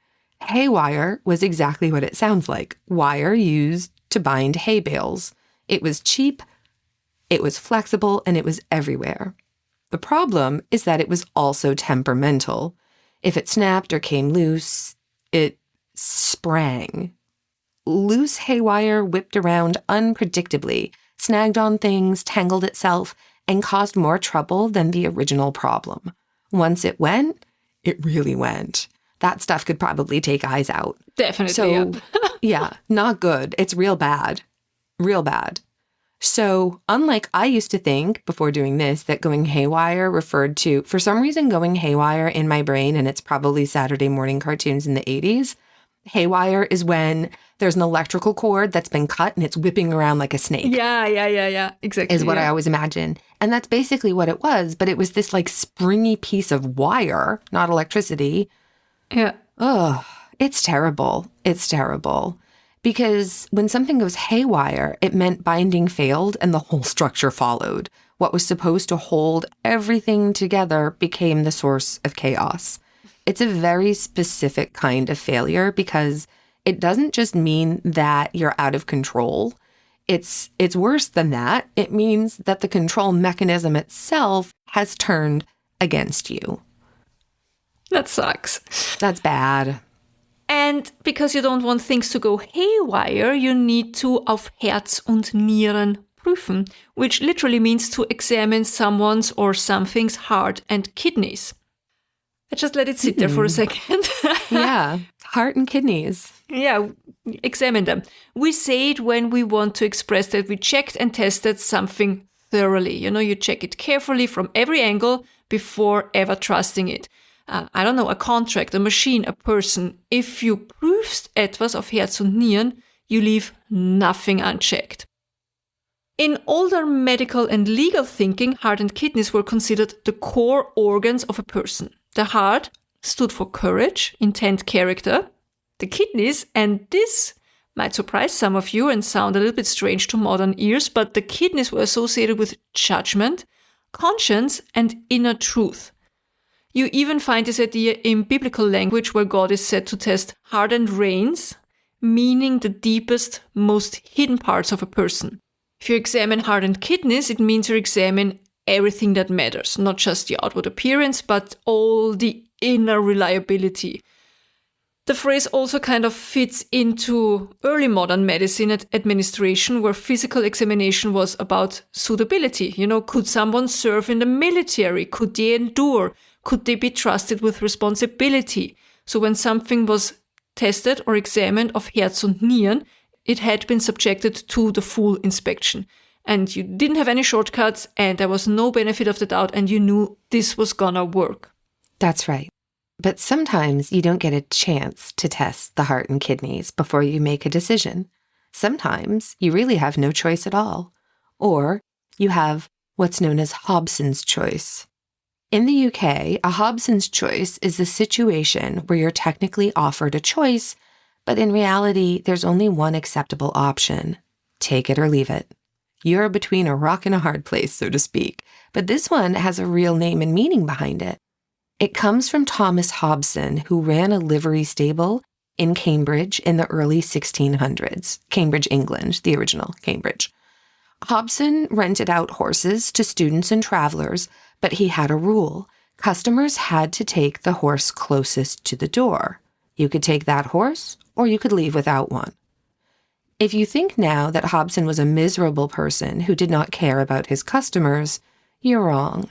Haywire was exactly what it sounds like. Wire used to bind hay bales. It was cheap, it was flexible, and it was everywhere. The problem is that it was also temperamental. If it snapped or came loose, it sprang. Loose haywire whipped around unpredictably, snagged on things, tangled itself, and caused more trouble than the original problem. Once it went, it really went. That stuff could probably take eyes out. Definitely. So, Yeah. yeah, not good. It's real bad. Real bad. So, unlike I used to think before doing this that going haywire referred to, for some reason, going haywire in my brain, and it's probably Saturday morning cartoons in the 80s, haywire is when there's an electrical cord that's been cut and it's whipping around like a snake. Yeah. Exactly. Is what I always imagine. And that's basically what it was, but it was this like springy piece of wire, not electricity. Yeah. Oh, It's terrible. It's terrible. Because when something goes haywire, it meant binding failed and the whole structure followed. What was supposed to hold everything together became the source of chaos. It's a very specific kind of failure because it doesn't just mean that you're out of control. It's worse than that. It means that the control mechanism itself has turned against you. That sucks. That's bad. And because you don't want things to go haywire, you need to auf Herz und Nieren prüfen, which literally means to examine someone's or something's heart and kidneys. I just let it sit there for a second. Yeah, heart and kidneys. Yeah, examine them. We say it when we want to express that we checked and tested something thoroughly. You check it carefully from every angle before ever trusting it. I don't know, a contract, a machine, a person. If you prüfst etwas auf Herz und Nieren, you leave nothing unchecked. In older medical and legal thinking, heart and kidneys were considered the core organs of a person. The heart stood for courage, intent, character. The kidneys, and this might surprise some of you and sound a little bit strange to modern ears, but the kidneys were associated with judgment, conscience, and inner truth. You even find this idea in biblical language where God is said to test heart and reins, meaning the deepest, most hidden parts of a person. If you examine heart and kidneys, it means you examine everything that matters, not just the outward appearance, but all the inner reliability. The phrase also kind of fits into early modern medicine administration, where physical examination was about suitability. Could someone serve in the military? Could they endure? Could they be trusted with responsibility? So when something was tested or examined of Herz und Nieren, it had been subjected to the full inspection. And you didn't have any shortcuts, and there was no benefit of the doubt, and you knew this was gonna work. That's right. But sometimes you don't get a chance to test the heart and kidneys before you make a decision. Sometimes you really have no choice at all. Or you have what's known as Hobson's choice. In the UK, a Hobson's choice is the situation where you're technically offered a choice, but in reality, there's only one acceptable option. Take it or leave it. You're between a rock and a hard place, so to speak, but this one has a real name and meaning behind it. It comes from Thomas Hobson, who ran a livery stable in Cambridge in the early 1600s. Cambridge, England, the original Cambridge. Hobson rented out horses to students and travelers, but he had a rule. Customers had to take the horse closest to the door. You could take that horse, or you could leave without one. If you think now that Hobson was a miserable person who did not care about his customers, you're wrong.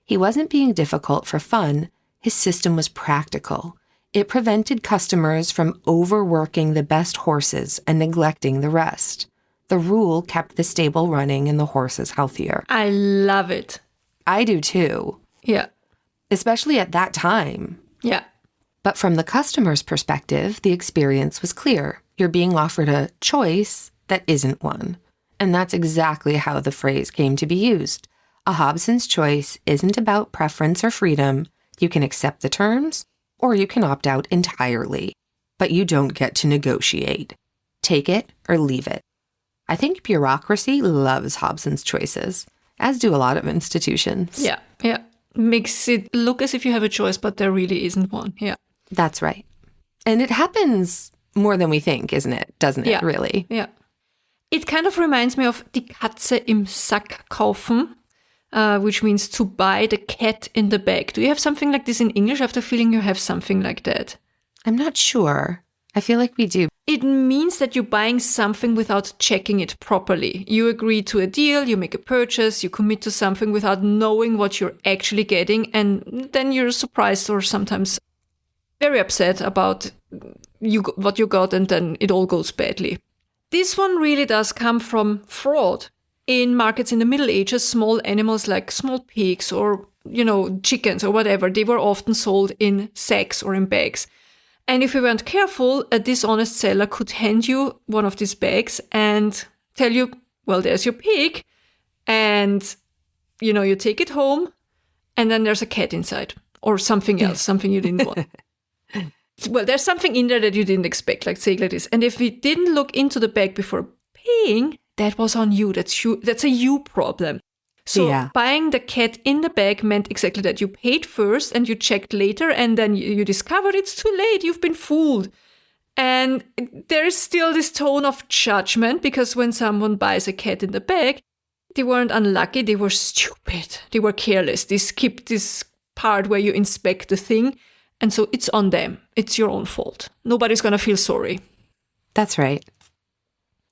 He wasn't being difficult for fun. His system was practical. It prevented customers from overworking the best horses and neglecting the rest. The rule kept the stable running and the horses healthier. I love it. I do too. Yeah. Especially at that time. Yeah. But from the customer's perspective, the experience was clear. You're being offered a choice that isn't one. And that's exactly how the phrase came to be used. A Hobson's choice isn't about preference or freedom. You can accept the terms, or you can opt out entirely. But you don't get to negotiate. Take it or leave it. I think bureaucracy loves Hobson's choices, as do a lot of institutions. Yeah. Makes it look as if you have a choice, but there really isn't one. Yeah. That's right. And it happens more than we think, isn't it? Doesn't it, really? Yeah. It kind of reminds me of die Katze im Sack kaufen, which means to buy the cat in the bag. Do you have something like this in English? I have the feeling you have something like that. I'm not sure. I feel like we do. It means that you're buying something without checking it properly. You agree to a deal, you make a purchase, you commit to something without knowing what you're actually getting, and then you're surprised or sometimes very upset about what you got, and then it all goes badly. This one really does come from fraud. In markets in the Middle Ages, small animals like small pigs or, chickens or whatever, they were often sold in sacks or in bags. And if you weren't careful, a dishonest seller could hand you one of these bags and tell you, well, there's your pig. And, you take it home and then there's a cat inside or something else, something you didn't want. well, there's something in there that you didn't expect, like say like this. And if we didn't look into the bag before paying, that was on you. That's a you problem. So buying the cat in the bag meant exactly that. You paid first and you checked later, and then you discovered it's too late. You've been fooled. And there is still this tone of judgment, because when someone buys a cat in the bag, they weren't unlucky, they were stupid, they were careless, they skipped this part where you inspect the thing, and so it's on them. It's your own fault. Nobody's gonna feel sorry. That's right.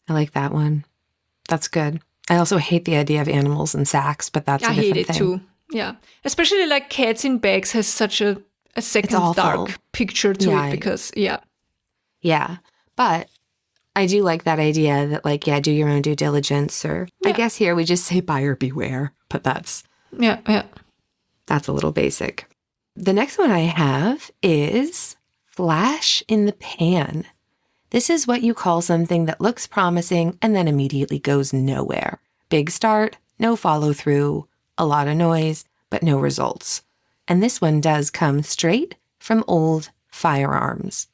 I like that one. That's good. I also hate the idea of animals in sacks, but that's a different thing. I hate it too. Yeah. Especially like cats in bags has such a second dark picture to it, because, Yeah, but I do like that idea that, like, do your own due diligence, or I guess here we just say buyer beware, but that's a little basic. The next one I have is flash in the pan. This is what you call something that looks promising and then immediately goes nowhere. Big start, no follow through, a lot of noise, but no results. And this one does come straight from old firearms.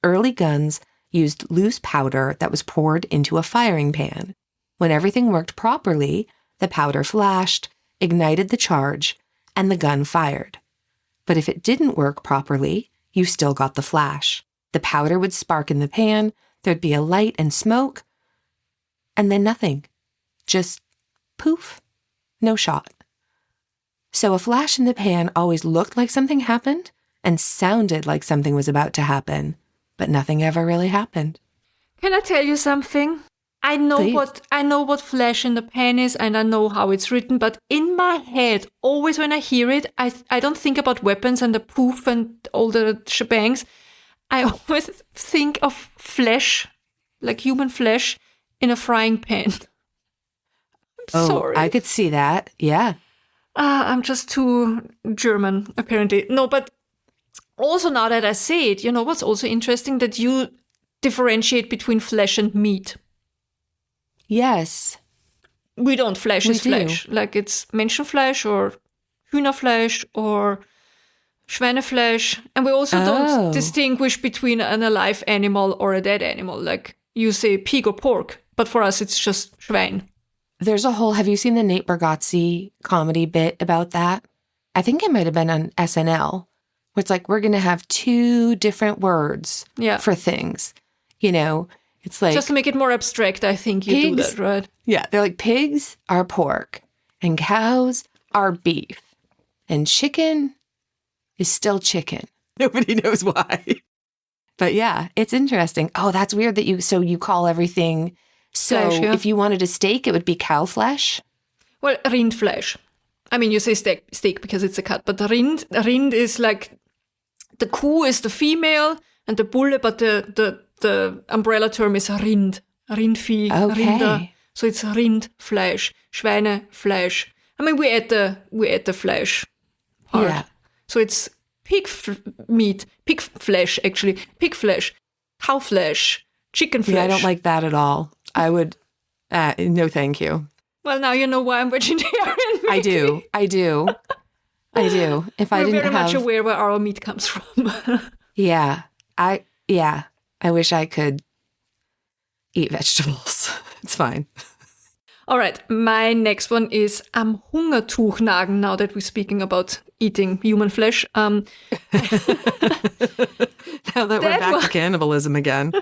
Early guns used loose powder that was poured into a firing pan. When everything worked properly, the powder flashed, ignited the charge, and the gun fired. But if it didn't work properly, you still got the flash. The powder would spark in the pan, there'd be a light and smoke, and then nothing. Just poof, no shot. So a flash in the pan always looked like something happened and sounded like something was about to happen, but nothing ever really happened. Can I tell you something? I know what flash in the pan is, and I know how it's written, but in my head, always when I hear it, I don't think about weapons and the poof and all the shebangs. I always think of flesh, like human flesh, in a frying pan. I'm sorry. I could see that. Yeah. I'm just too German, apparently. No, but also now that I say it, you know what's also interesting? That you differentiate between flesh and meat. Yes. We don't. Flesh is flesh. Like it's Menschenfleisch or Hühnerfleisch or Schweinefleisch. And we also don't distinguish between an alive animal or a dead animal. Like you say pig or pork, but for us it's just Schwein. There's a whole, have you seen the Nate Bargatze comedy bit about that? I think it might have been on SNL. Where it's like, we're going to have two different words for things. You know, it's like... Just to make it more abstract, I think you do that, right? Yeah, they're like, pigs are pork, and cows are beef, and chicken is still chicken. Nobody knows why. But yeah, it's interesting. Oh, that's weird that you call everything... So if you wanted a steak, it would be cow flesh? Well, Rindfleisch. I mean, you say steak because it's a cut, but Rind is like, the Kuh is the female and the Bulle, but the umbrella term is Rind. Rindvieh, Rinder. So it's Rindfleisch, Schweinefleisch. I mean, we ate the flesh part. Yeah. So it's pig flesh, actually. Pig flesh, cow flesh, chicken flesh. Yeah, I don't like that at all. I would, no thank you. Well, now you know why I'm vegetarian. Maybe. I do. If I didn't have... We're very much aware where our meat comes from. Yeah. I wish I could eat vegetables. It's fine. All right. My next one is am Hungertuch nagen, now that we're speaking about eating human flesh. Now that we're back to cannibalism again.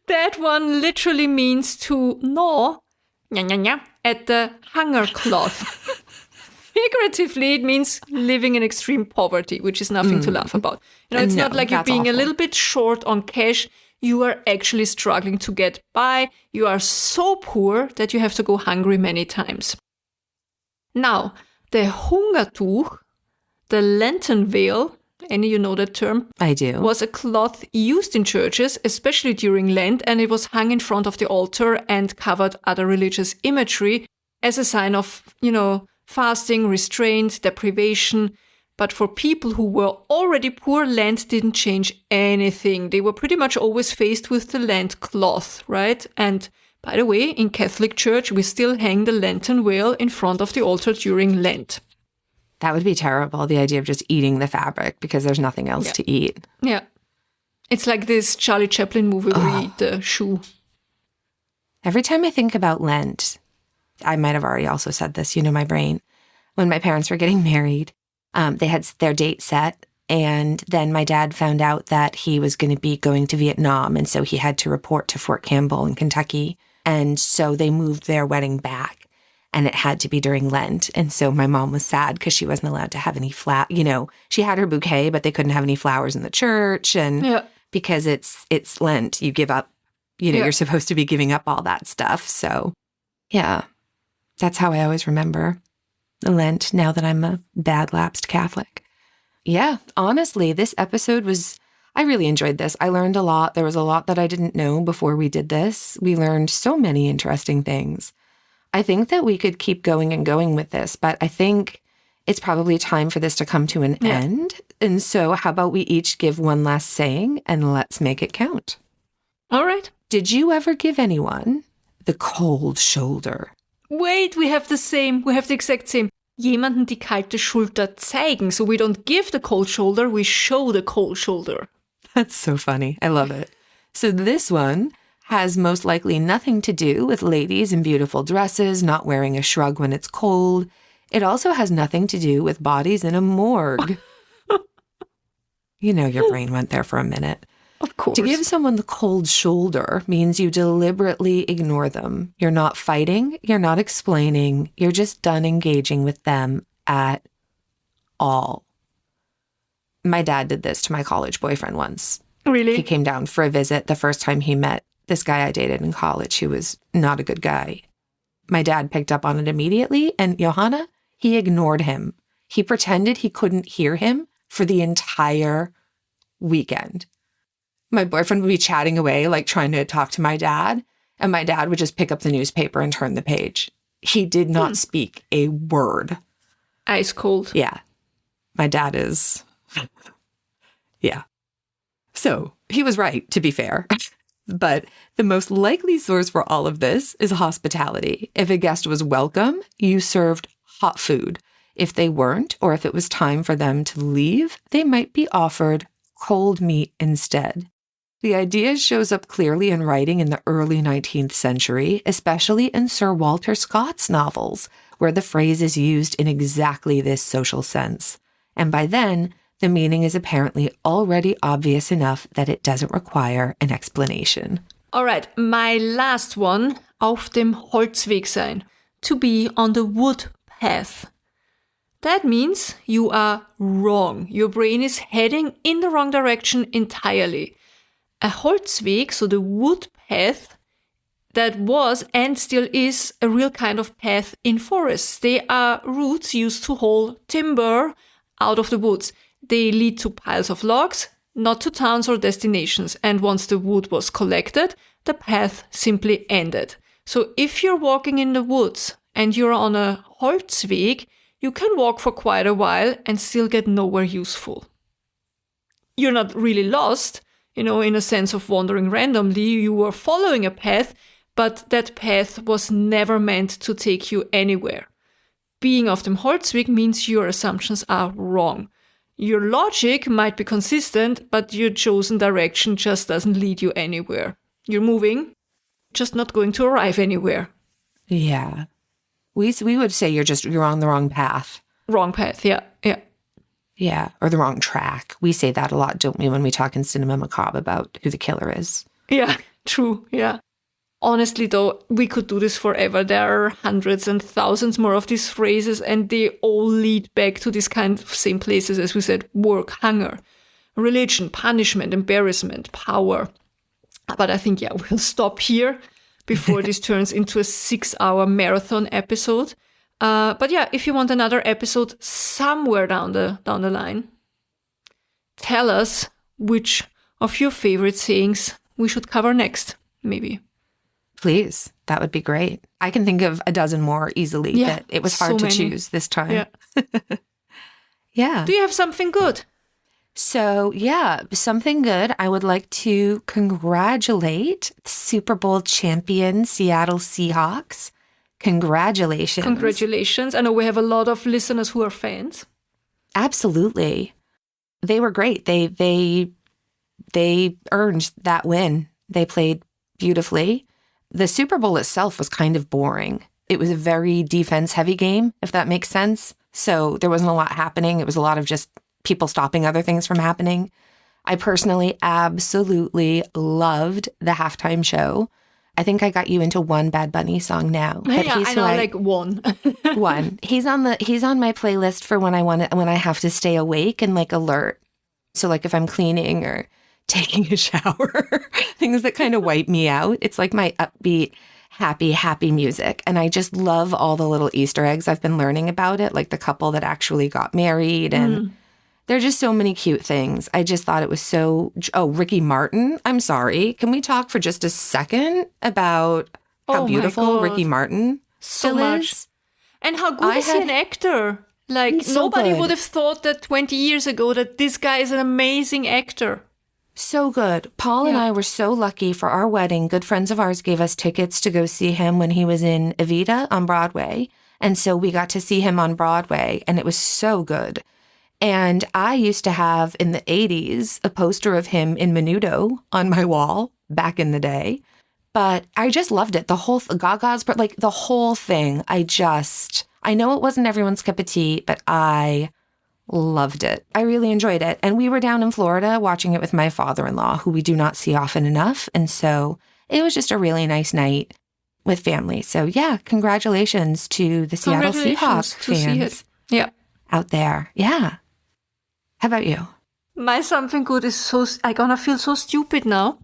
That one literally means to gnaw at the hunger cloth. Figuratively, it means living in extreme poverty, which is nothing to laugh about. You know, it's not like you're being awful. A little bit short on cash. You are actually struggling to get by. You are so poor that you have to go hungry many times. Now, the Hungertuch, the Lenten veil, any you know that term? I do. Was a cloth used in churches, especially during Lent, and it was hung in front of the altar and covered other religious imagery as a sign of, fasting, restraint, deprivation. But for people who were already poor, Lent didn't change anything. They were pretty much always faced with the Lent cloth, right? And by the way, in Catholic Church, we still hang the Lenten veil in front of the altar during Lent. That would be terrible, the idea of just eating the fabric because there's nothing else to eat. Yeah. It's like this Charlie Chaplin movie where you eat the shoe. Every time I think about Lent, I might have already also said this, my brain. When my parents were getting married, they had their date set. And then my dad found out that he was going to be going to Vietnam. And so he had to report to Fort Campbell in Kentucky. And so they moved their wedding back. And it had to be during Lent. And so my mom was sad because she wasn't allowed to have any she had her bouquet, but they couldn't have any flowers in the church. And because it's Lent, you give up, you're supposed to be giving up all that stuff. So yeah, that's how I always remember Lent now that I'm a bad lapsed Catholic. Yeah, honestly, this episode I really enjoyed this. I learned a lot. There was a lot that I didn't know before we did this. We learned so many interesting things. I think that we could keep going and going with this, but I think it's probably time for this to come to an end. And so how about we each give one last saying and let's make it count. All right. Did you ever give anyone the cold shoulder? Wait, we have the exact same. Jemanden die kalte Schulter zeigen. So we don't give the cold shoulder, we show the cold shoulder. That's so funny. I love it. So this one has most likely nothing to do with ladies in beautiful dresses not wearing a shrug when it's cold. It also has nothing to do with bodies in a morgue. Your brain went there for a minute. Of course. To give someone the cold shoulder means you deliberately ignore them. You're not fighting. You're not explaining. You're just done engaging with them at all. My dad did this to my college boyfriend once. Really? He came down for a visit the first time he met this guy I dated in college who was not a good guy. My dad picked up on it immediately, and Johanna, he ignored him. He pretended he couldn't hear him for the entire weekend. My boyfriend would be chatting away, like trying to talk to my dad, and my dad would just pick up the newspaper and turn the page. He did not speak a word. Ice cold. Yeah. My dad is... yeah. So he was right, to be fair. But the most likely source for all of this is hospitality. If a guest was welcome, you served hot food. If they weren't, or if it was time for them to leave, they might be offered cold meat instead. The idea shows up clearly in writing in the early 19th century, especially in Sir Walter Scott's novels, where the phrase is used in exactly this social sense. And by then, the meaning is apparently already obvious enough that it doesn't require an explanation. All right, my last one, auf dem Holzweg sein, to be on the wood path. That means you are wrong. Your brain is heading in the wrong direction entirely. A Holzweg, so the wood path, that was and still is a real kind of path in forests. They are routes used to haul timber out of the woods. They lead to piles of logs, not to towns or destinations. And once the wood was collected, the path simply ended. So if you're walking in the woods and you're on a Holzweg, you can walk for quite a while and still get nowhere useful. You're not really lost, in a sense of wandering randomly. You were following a path, but that path was never meant to take you anywhere. Being auf dem Holzweg means your assumptions are wrong. Your logic might be consistent, but your chosen direction just doesn't lead you anywhere. You're moving, just not going to arrive anywhere. Yeah. We would say you're on the wrong path. Wrong path, yeah. Yeah, or the wrong track. We say that a lot, don't we, when we talk in Cinema Macabre about who the killer is? Yeah, true, yeah. Honestly, though, we could do this forever. There are hundreds and thousands more of these phrases, and they all lead back to these kind of same places, as we said: work, hunger, religion, punishment, embarrassment, power. But I think, we'll stop here before this turns into a 6-hour marathon episode. But if you want another episode somewhere down the line, tell us which of your favorite sayings we should cover next, maybe. Please, that would be great. I can think of a dozen more easily, but it was hard to choose this time. Yeah. Yeah. Do you have something good? So, something good. I would like to congratulate Super Bowl champion Seattle Seahawks. Congratulations. Congratulations. I know we have a lot of listeners who are fans. Absolutely. They were great. They they earned that win. They played beautifully. The Super Bowl itself was kind of boring. It was a very defense-heavy game, if that makes sense. So there wasn't a lot happening. It was a lot of just people stopping other things from happening. I personally absolutely loved the halftime show. I think I got you into one Bad Bunny song now. But yeah, I know, like one. One. He's on my playlist for when I have to stay awake and like alert. So like if I'm cleaning or taking a shower, things that kind of wipe me out. It's like my upbeat, happy music. And I just love all the little Easter eggs I've been learning about it, like the couple that actually got married. And there are just so many cute things. I just thought it was so... Oh, Ricky Martin. I'm sorry. Can we talk for just a second about how beautiful Ricky Martin still is? And how good is he an actor? Like, nobody would have thought that 20 years ago that this guy is an amazing actor. So good. Paul and I were so lucky for our wedding. Good friends of ours gave us tickets to go see him when he was in Evita on Broadway. And so we got to see him on Broadway, and it was so good. And I used to have, in the 80s, a poster of him in Menudo on my wall back in the day. But I just loved it. The whole, Gaga's, like the whole thing. I know it wasn't everyone's cup of tea, but I loved it. I really enjoyed it. And we were down in Florida watching it with my father-in-law, who we do not see often enough. And so it was just a really nice night with family. So yeah, congratulations to the Seattle Seahawks fans out there. Yeah. How about you? My something good is I gonna feel so stupid now.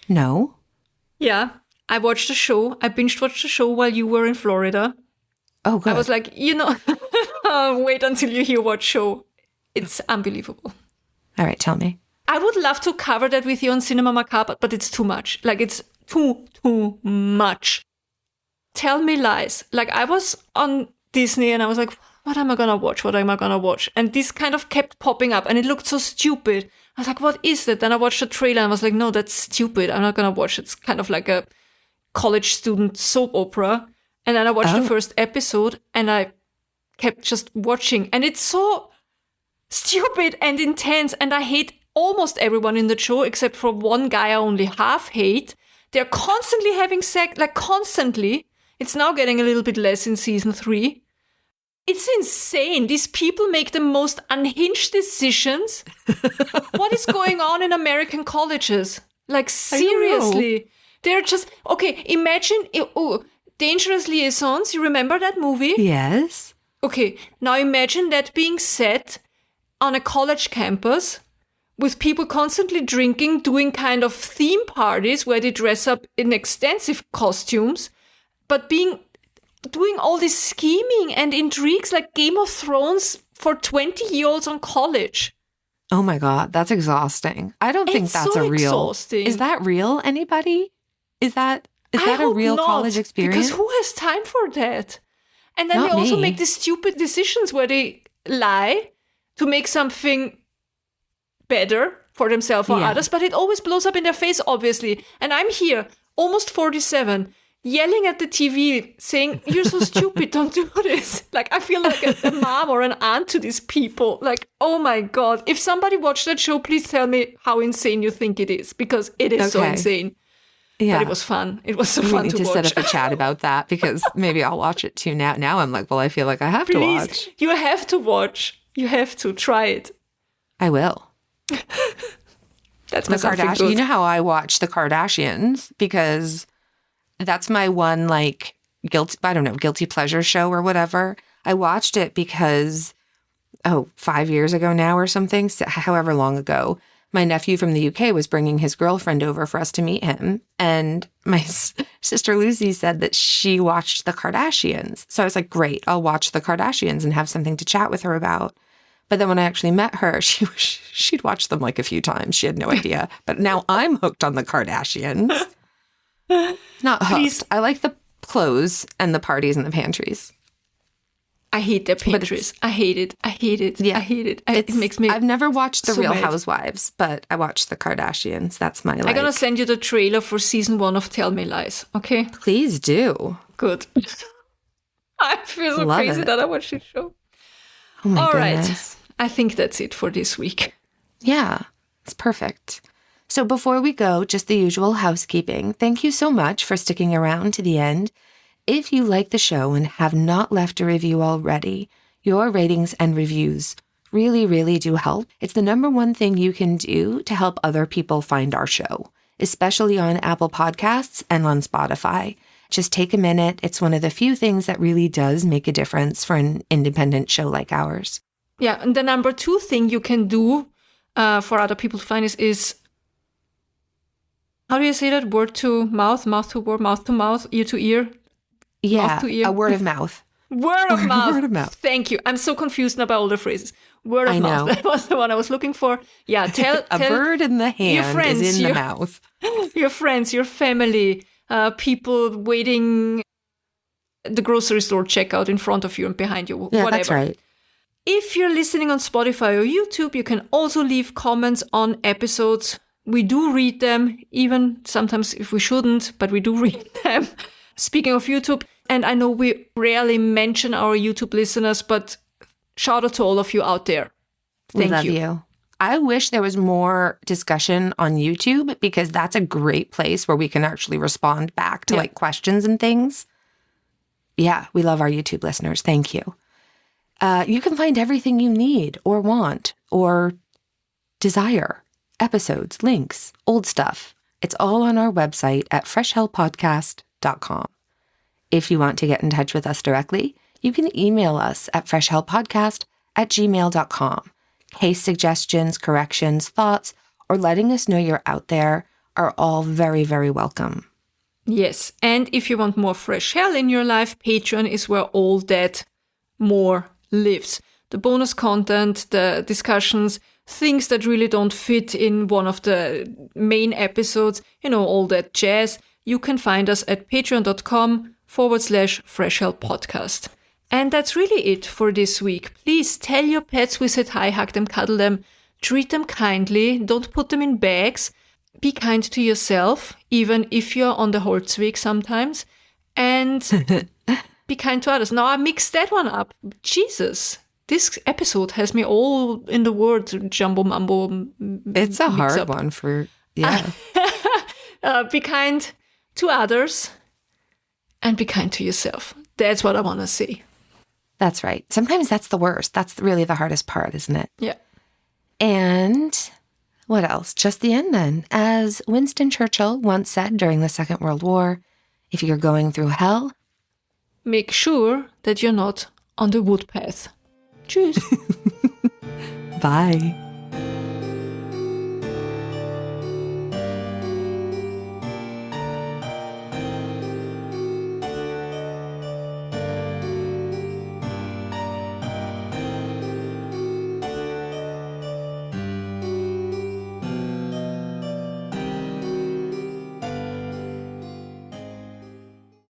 No. Yeah. I watched the show. I binge watched the show while you were in Florida. Oh, good. I was like, wait until you hear what show. It's unbelievable. All right, tell me. I would love to cover that with you on Cinema Macabre, but it's too much. Like, it's too much. Tell Me Lies. Like, I was on Disney and I was like, what am I going to watch? What am I going to watch? And this kind of kept popping up and it looked so stupid. I was like, what is that? Then I watched the trailer and I was like, no, that's stupid. I'm not going to watch it. It's kind of like a college student soap opera. And then I watched the first episode and I kept just watching. And it's so stupid and intense. And I hate almost everyone in the show except for one guy I only half hate. They're constantly having sex, like constantly. It's now getting a little bit less in season 3. It's insane. These people make the most unhinged decisions. What is going on in American colleges? Like, seriously. They're just... Okay, imagine... Dangerous Liaisons, you remember that movie? Yes. Okay, now imagine that being set on a college campus with people constantly drinking, doing kind of theme parties where they dress up in extensive costumes, but doing all this scheming and intrigues like Game of Thrones for 20-year-olds on college. Oh my God, that's exhausting. I don't think that's so a real... exhausting. Is that real, anybody? Is that a real college experience? Because who has time for that? And then they also make these stupid decisions where they lie to make something better for themselves or others, but it always blows up in their face, obviously. And I'm here, almost 47, yelling at the TV, saying, you're so stupid, don't do this. Like, I feel like a mom or an aunt to these people. Like, oh my God. If somebody watched that show, please tell me how insane you think it is, because it is so insane. Yeah. But it was fun. It was so fun to watch. We need to set up a chat about that, because maybe I'll watch it too now. Now I'm like, well, I feel like I have to watch. You have to watch. You have to try it. I will. That's the Kardashians. You know how I watch the Kardashians, because that's my one like guilty pleasure show or whatever. I watched it because 5 years ago now or something, however long ago, my nephew from the UK was bringing his girlfriend over for us to meet him. And my sister Lucy said that she watched the Kardashians. So I was like, great, I'll watch the Kardashians and have something to chat with her about. But then when I actually met her, she'd watched them like a few times. She had no idea. But now I'm hooked on the Kardashians. Not hooked. Please. I like the clothes and the parties and the pantries. I hate their pantries. I hate it. Yeah. I hate it. It makes me... I've never watched The Real Housewives, but I watched the Kardashians. That's my I'm going to send you the trailer for season 1 of Tell Me Lies, okay? Please do. Good. I feel so crazy that I watched this show. Oh my goodness. All right. I think that's it for this week. Yeah, it's perfect. So before we go, just the usual housekeeping. Thank you so much for sticking around to the end. If you like the show and have not left a review already, your ratings and reviews really, really do help. It's the number one thing you can do to help other people find our show, especially on Apple Podcasts and on Spotify. Just take a minute. It's one of the few things that really does make a difference for an independent show like ours. Yeah, and the number two thing you can do for other people to find is how do you say that? Word to mouth to word, mouth to mouth, ear to ear? Yeah, mouth to ear. A word of mouth. Word of mouth. Word of mouth. Thank you. I'm so confused now by all the phrases. Word of I mouth. know. That was the one I was looking for. Yeah, tell A bird in the hand friends, is in the mouth. Your friends, your family, people waiting at the grocery store checkout in front of you and behind you, Yeah, whatever. that's right. If you're listening on Spotify or YouTube, you can also leave comments on episodes. We do read them, even sometimes if we shouldn't, but we do read them. Speaking of YouTube, and I know we rarely mention our YouTube listeners, but shout out to all of you out there. Thank We love you. I wish there was more discussion on YouTube because that's a great place where we can actually respond back to like questions and things. Yeah, we love our YouTube listeners. Thank you. You can find everything you need or want or desire. Episodes, links, old stuff. It's all on our website at freshhellpodcast.com. If you want to get in touch with us directly, you can email us at freshhellpodcast@gmail.com. Case suggestions, corrections, thoughts, or letting us know you're out there are all very, very welcome. Yes, and if you want more fresh hell in your life, Patreon is where all that more lives. The bonus content, the discussions, things that really don't fit in one of the main episodes, all that jazz. You can find us at patreon.com/freshhellpodcast. And that's really it for this week. Please tell your pets we said hi, hug them, cuddle them, treat them kindly, don't put them in bags. Be kind to yourself, even if you're on the Holzweg sometimes. And be kind to others. Now I mixed that one up. Jesus. This episode has me all in the word jumbo mumbo. It's a hard one for, yeah. Be kind to others and be kind to yourself. That's what I want to say. That's right. Sometimes that's the worst. That's really the hardest part, isn't it? Yeah. And what else? Just the end then. As Winston Churchill once said during the Second World War, if you're going through hell, make sure that you're not on the wood path. Tschüss. Bye.